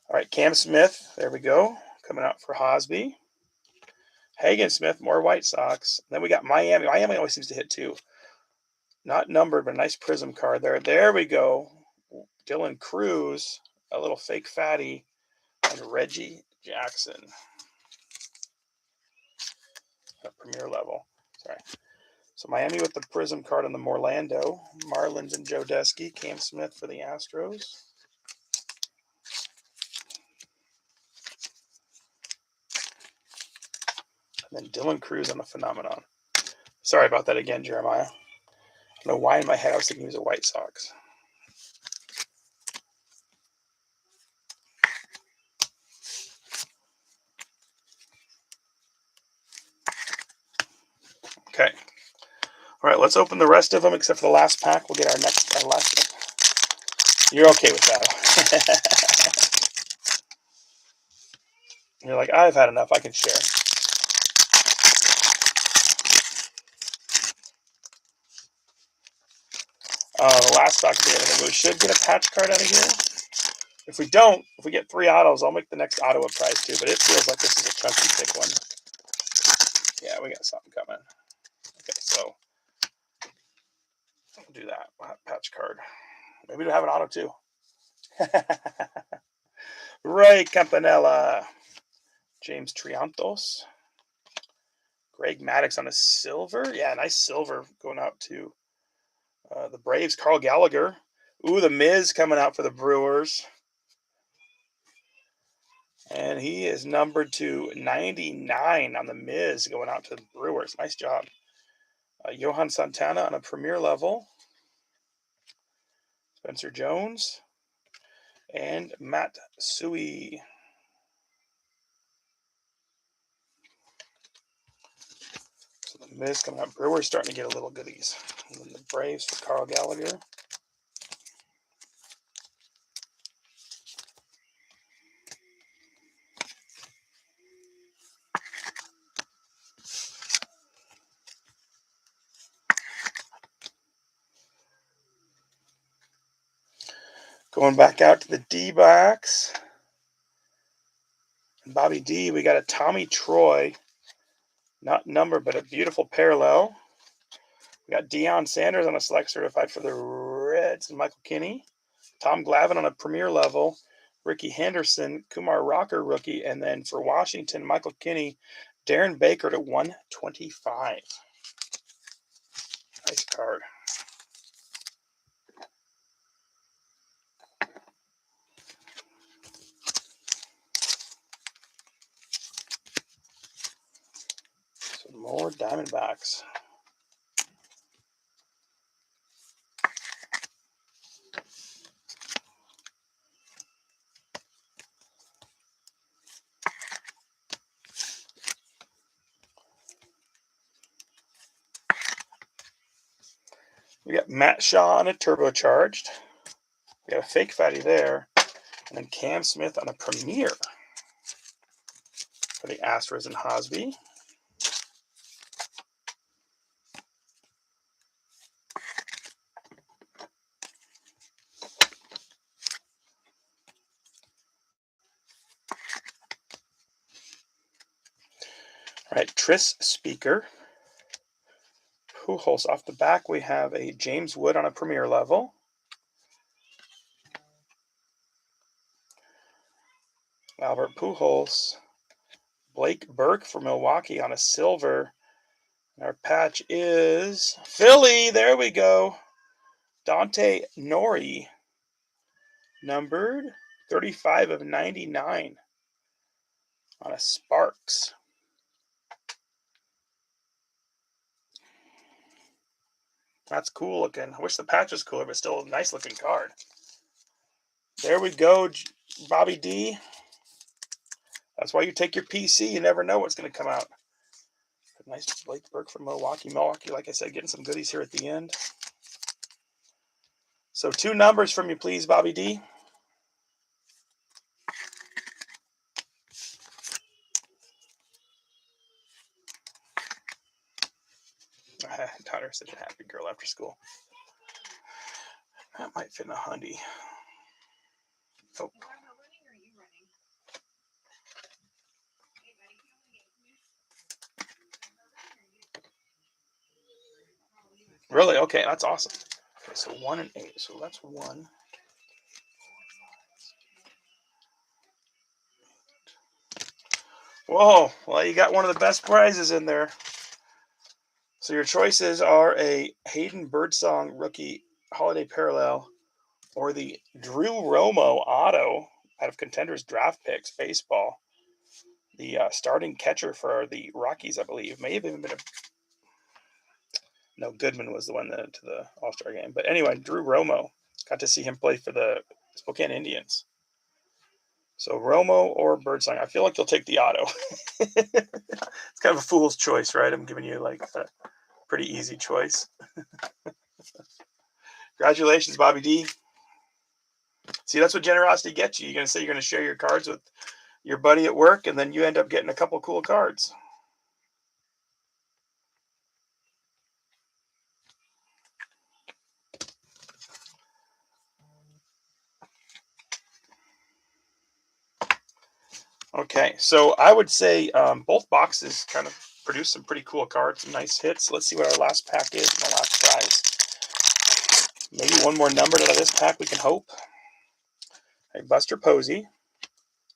All right, Cam Smith. There we go. Coming out for Hosby. Hagen Smith, more White Sox. Then we got Miami. Miami always seems to hit too. Not numbered, but a nice prism card there. There we go. Dylan Cruz, a little fake fatty, and Reggie Jackson. At premier level. Sorry. So Miami with the prism card on the Morlando. Marlins and Joe Desky. Cam Smith for the Astros. And then Dylan Cruz on the Phenomenon. Sorry about that again, Jeremiah. I don't know why in my head I was thinking he was a White Sox. Okay. All right, let's open the rest of them except for the last pack. We'll get our last one. You're okay with that. You're like, I've had enough. I can share. The last stock at the end of it. We should get a patch card out of here. If we don't, if we get 3 autos, I'll make the next auto a prize too. But it feels like this is a chunky, thick one. Yeah, we got something coming. Okay, so we'll do that. We'll have patch card. Maybe we'll have an auto too. Ray Campanella. James Triantos. Greg Maddux on a silver. Yeah, nice silver going out to the Braves. Carl Gallagher. Ooh, the Miz coming out for the Brewers. And he is numbered to 99 on the Miz going out to the Brewers. Nice job. Johan Santana on a premier level. Spencer Jones. And Matt Sui. So the Miz coming out. Brewers starting to get a little goodies. And then the Braves for Carl Gallagher. Going back out to the D-backs. Bobby D, we got a Tommy Troy. Not numbered, but a beautiful parallel. We got Deion Sanders on a select certified for the Reds and Michael Kinney. Tom Glavine on a premier level. Ricky Henderson, Kumar Rocker rookie. And then for Washington, Michael Kinney, Darren Baker to 125. Nice card. Some more Diamondbacks. We got Matt Shaw on a turbocharged. We got a fake fatty there. And then Cam Smith on a premier for the Astros and Hosby. All right, Tris Speaker. Pujols off the back. We have a James Wood on a premier level. Albert Pujols. Blake Burke for Milwaukee on a silver. And our patch is Philly. There we go. Dante Nori. Numbered 35 of 99 on a Sparks. That's cool looking. I wish the patch was cooler, but still a nice looking card. There we go, Bobby D. That's why you take your PC. You never know what's going to come out. Nice Blake Burke from Milwaukee. Milwaukee, like I said, getting some goodies here at the end. So 2 numbers from you, please, Bobby D. Taught her such a happy girl after school. That might fit in a Hyundai. Oh. Really? Okay, that's awesome. Okay, so 1 and 8. So that's 1. Whoa, well, you got one of the best prizes in there. So your choices are a Hayden Birdsong rookie holiday parallel or the Drew Romo auto out of Contenders draft picks baseball. The starting catcher for the Rockies, I believe, may have even been no, Goodman was the one to the All-Star game. But anyway, Drew Romo, got to see him play for the Spokane Indians. So Romo or Birdsong, I feel like you'll take the auto. It's kind of a fool's choice, right? I'm giving you like a pretty easy choice. Congratulations, Bobby D. See, that's what generosity gets you. You're going to say you're going to share your cards with your buddy at work, and then you end up getting a couple cool cards. Okay, so I would say both boxes kind of produce some pretty cool cards, some nice hits. Let's see what our last pack is, my last prize. Maybe one more number out of this pack, we can hope. Hey, Buster Posey,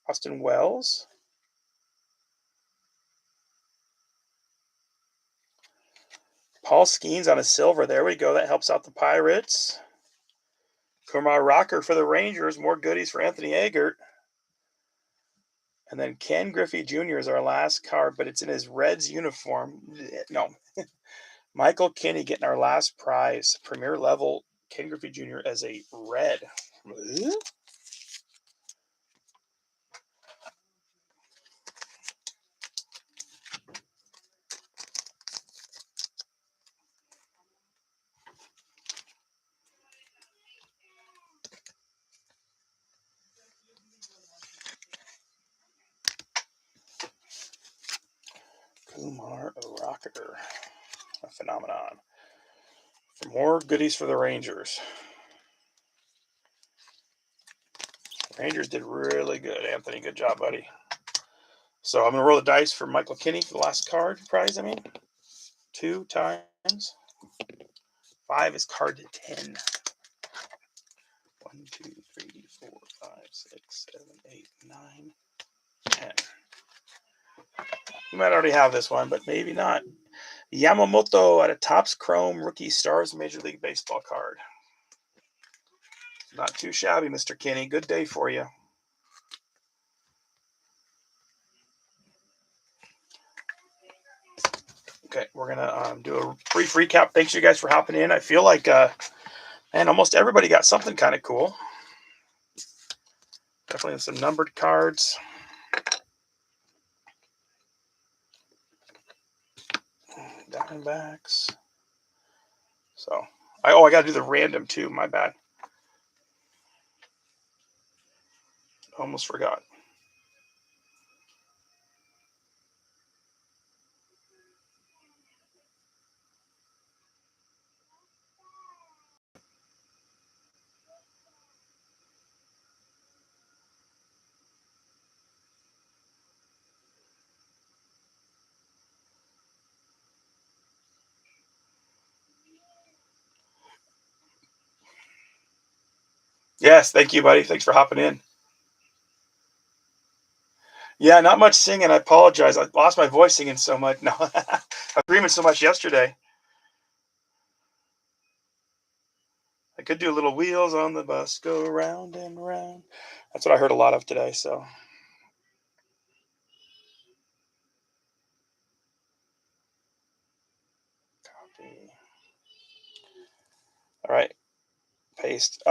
Austin Wells, Paul Skeens on a silver. There we go. That helps out the Pirates. Kumar Rocker for the Rangers. More goodies for Anthony Eggert. And then Ken Griffey Jr. is our last card, but it's in his Reds uniform. No. Michael Kinney getting our last prize. Premier level Ken Griffey Jr. as a red. Kumar Rocker. A phenomenon. For more goodies for the Rangers. Rangers did really good, Anthony. Good job, buddy. So I'm going to roll the dice for Michael Kinney for the last card prize, 2 times. 5 is card 10. 1, 2, 3, 4, 5, 6, 7, 8, 9, 10. You might already have this one, but maybe not. Yamamoto at a Topps Chrome Rookie Stars Major League Baseball card. Not too shabby, Mr. Kinney. Good day for you. Okay, we're going to do a brief recap. Thanks, you guys, for hopping in. I feel like, man, almost everybody got something kind of cool. Definitely some numbered cards. Diamondbacks. So, I got to do the random too. My bad. Almost forgot. Yes, thank you, buddy. Thanks for hopping in. Yeah, not much singing. I apologize. I lost my voice singing so much. No, I was dreaming so much yesterday. I could do a little wheels on the bus, go round and round. That's what I heard a lot of today. So, copy. All right, paste.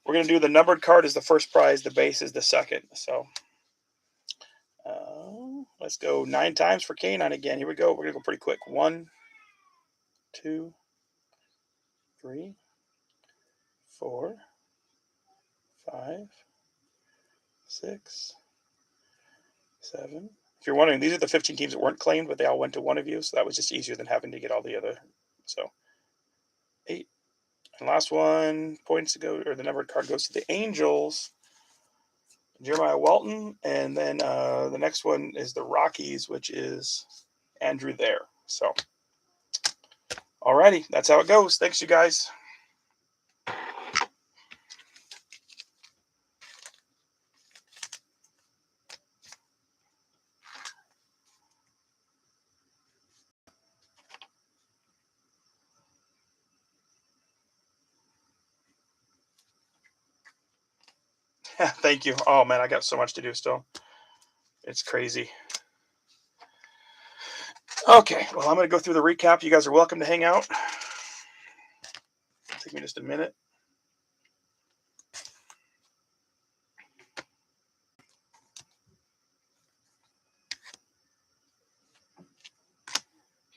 We're gonna do the numbered card is the first prize. The base is the second. So, Let's go 9 times for Canine again. Here we go. We're going to go pretty quick. 1, 2, 3, 4, 5, 6, 7. If you're wondering, these are the 15 teams that weren't claimed, but they all went to one of you. So that was just easier than having to get all the other. So 8. And last one, points to go, or the numbered card goes to the Angels, Jeremiah Walton. And then the next one is the Rockies, which is Andrew there. So, alrighty, that's how it goes. Thanks, you guys. Thank you. Oh man, I got so much to do still. It's crazy. Okay, well, I'm going to go through the recap. You guys are welcome to hang out. It'll take me just a minute.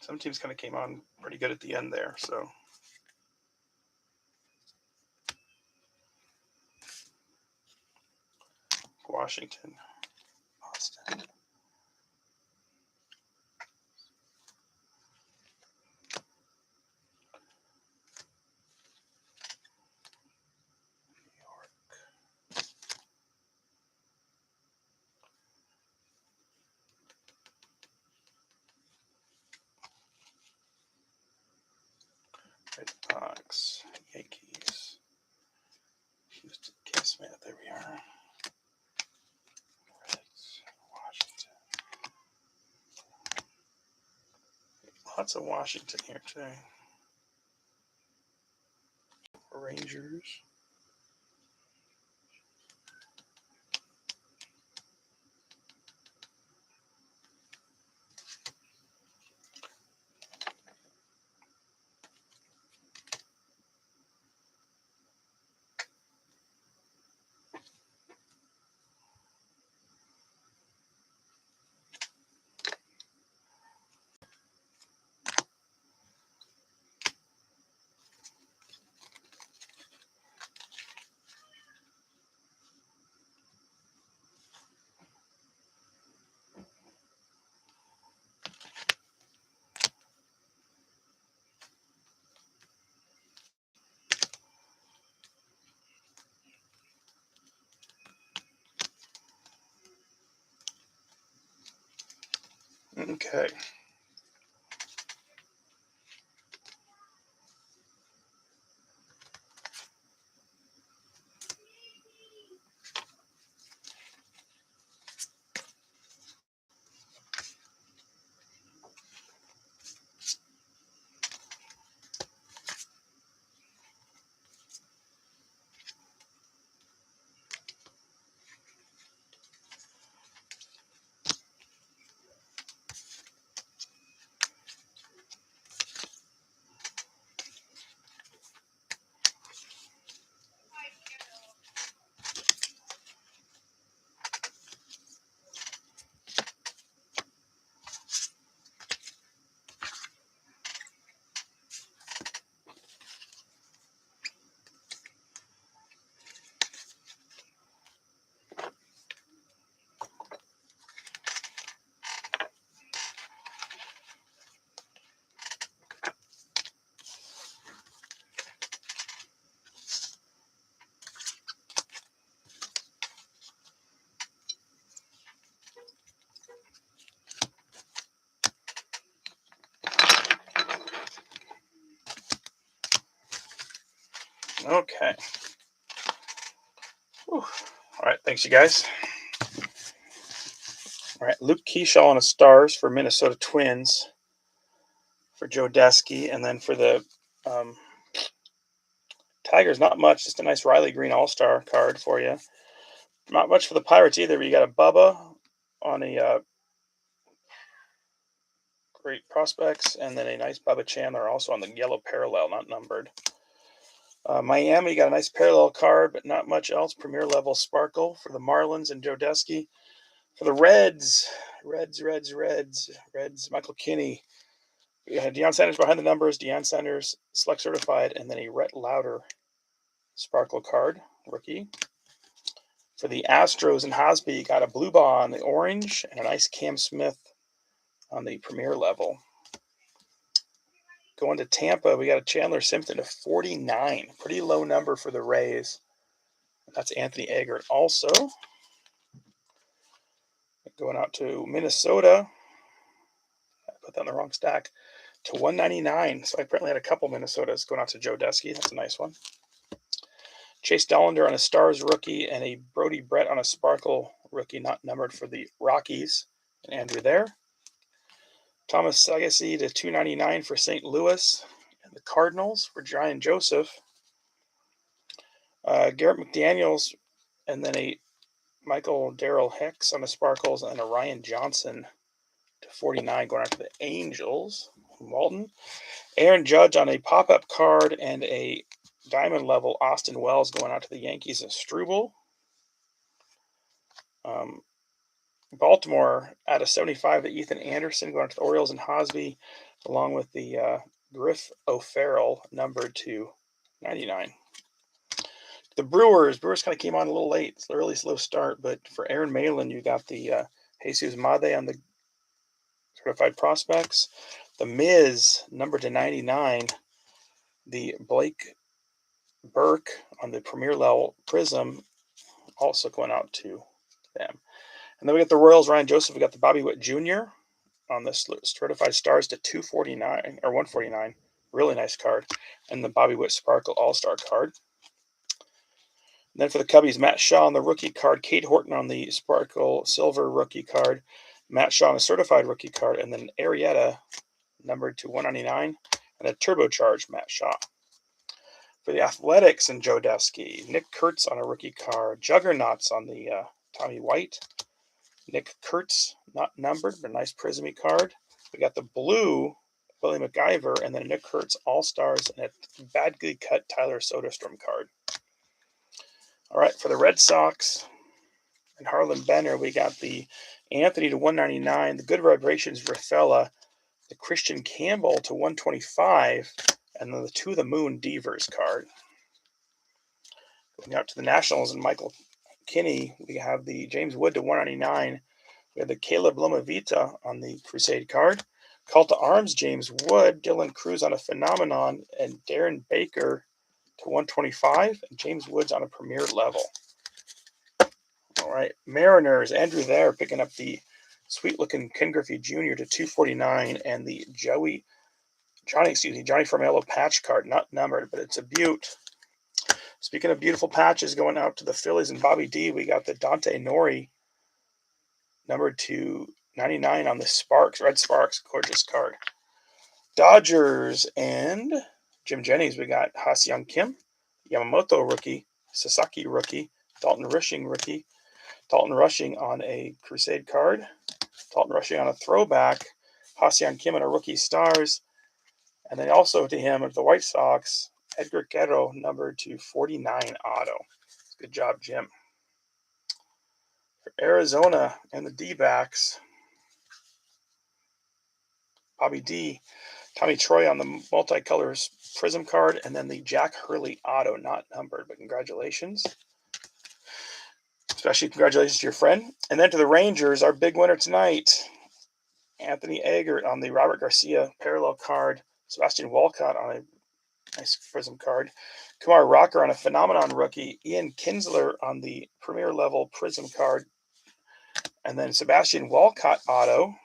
Some teams kind of came on pretty good at the end there, so. Washington, Boston. Red Sox, Yankees, Houston, Smith. There we are. Reds, Washington. Lots of Washington here today. Rangers. Okay. Okay. Whew. All right. Thanks, you guys. All right. Luke Keyshaw on the Stars for Minnesota Twins for Joe Desky. And then for the Tigers, not much. Just a nice Riley Green All-Star card for you. Not much for the Pirates either, but you got a Bubba on a great prospects, and then a nice Bubba Chandler also on the yellow parallel, not numbered. Miami got a nice parallel card, but not much else. Premier level Sparkle for the Marlins and Joe Desky. For the Reds, Michael Kinney. We had Deion Sanders behind the numbers, Deion Sanders select certified, and then a Rhett Lauder sparkle card, rookie. For the Astros and Hosby, got a blue ball on the orange and a nice Cam Smith on the premier level. Going to Tampa, we got a Chandler Simpson of 49. Pretty low number for the Rays. That's Anthony Eggert also. Going out to Minnesota. I put that in the wrong stack. To 199. So I apparently had a couple Minnesotas going out to Joe Desky. That's a nice one. Chase Dollander on a Stars rookie and a Brody Brett on a Sparkle rookie, not numbered for the Rockies. And Andrew there. Thomas Sagassi to 299 for St. Louis. And the Cardinals for Brian Joseph. Garrett McDaniels, and then a Michael Darrell Hicks on the Sparkles, and a Ryan Johnson to 49 going out to the Angels. Walton. Aaron Judge on a pop-up card and a diamond level Austin Wells going out to the Yankees and Struble. Baltimore at a 75 to Ethan Anderson going out to the Orioles and Hosby, along with the Griff O'Farrell numbered to 99. The Brewers kind of came on a little late. It's an early slow start, but for Aaron Malin, you got the Jesus Made on the certified prospects. The Miz numbered to 99. The Blake Burke on the premier level Prism also going out to them. And then we got the Royals, Ryan Joseph. We got the Bobby Witt Jr. on the certified stars to 249 or 149. Really nice card. And the Bobby Witt Sparkle All-Star card. And then for the Cubbies, Matt Shaw on the rookie card, Kate Horton on the Sparkle Silver rookie card, Matt Shaw on a certified rookie card, and then Arrieta numbered to 199, and a turbocharged Matt Shaw. For the Athletics and Joe Desky, Nick Kurtz on a rookie card, Juggernauts on the Tommy White, Nick Kurtz, not numbered, but a nice Prismy card. We got the blue Willie McIver, and then a Nick Kurtz All-Stars, and a badly cut Tyler Soderstrom card. All right, for the Red Sox and Harlan Benner, we got the Anthony to 199, the Good Vibrations Rafaela, the Christian Campbell to 125, and then the To the Moon Devers card. Going out to the Nationals and Michael Kinney, we have the James Wood to 199. We have the Caleb Lomavita on the Crusade card. Call to Arms, James Wood, Dylan Cruz on a Phenomenon, and Darren Baker to 125, and James Woods on a premier level. All right, Mariners, Andrew there picking up the sweet-looking Ken Griffey Jr. to 249, and the Johnny Formello patch card, not numbered, but it's a beaut. Speaking of beautiful patches, going out to the Phillies and Bobby D, we got the Dante Nori numbered to 99 on the Sparks, Red Sparks, gorgeous card. Dodgers and Jim Jennings, we got Ha-Seong Kim, Yamamoto rookie, Sasaki rookie, Dalton Rushing rookie, Dalton Rushing on a Crusade card, Dalton Rushing on a throwback, Ha-Seong Kim on a rookie stars, and then also to him at the White Sox, Edgar Guerrero numbered to 49 auto. Good job, Jim. For Arizona and the D-backs, Bobby D, Tommy Troy on the multicolors Prism card, and then the Jack Hurley auto, not numbered, but congratulations. Especially congratulations to your friend. And then to the Rangers, our big winner tonight, Anthony Eggert on the Robert Garcia parallel card, Sebastian Walcott on a nice Prism card, Kumar Rocker on a Phenomenon rookie, Ian Kinsler on the premier level Prism card, and then Sebastian Walcott auto,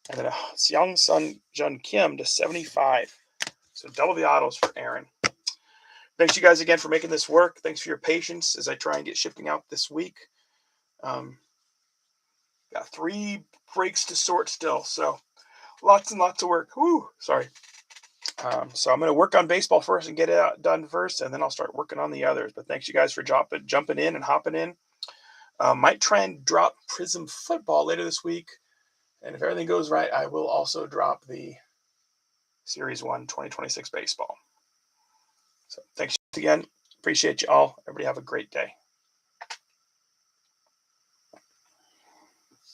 and then a Seong Sun Jun Kim to 75. So double the autos for Aaron. Thanks you guys again for making this work. Thanks for your patience as I try and get shipping out this week. Got 3 breaks to sort still, so lots and lots of work. Woo, sorry. So I'm going to work on baseball first and get it done first, and then I'll start working on the others. But thanks you guys for jumping in and hopping in. Might try and drop Prism football later this week. And if everything goes right, I will also drop the Series 1 2026 baseball. So thanks again. Appreciate you all. Everybody have a great day.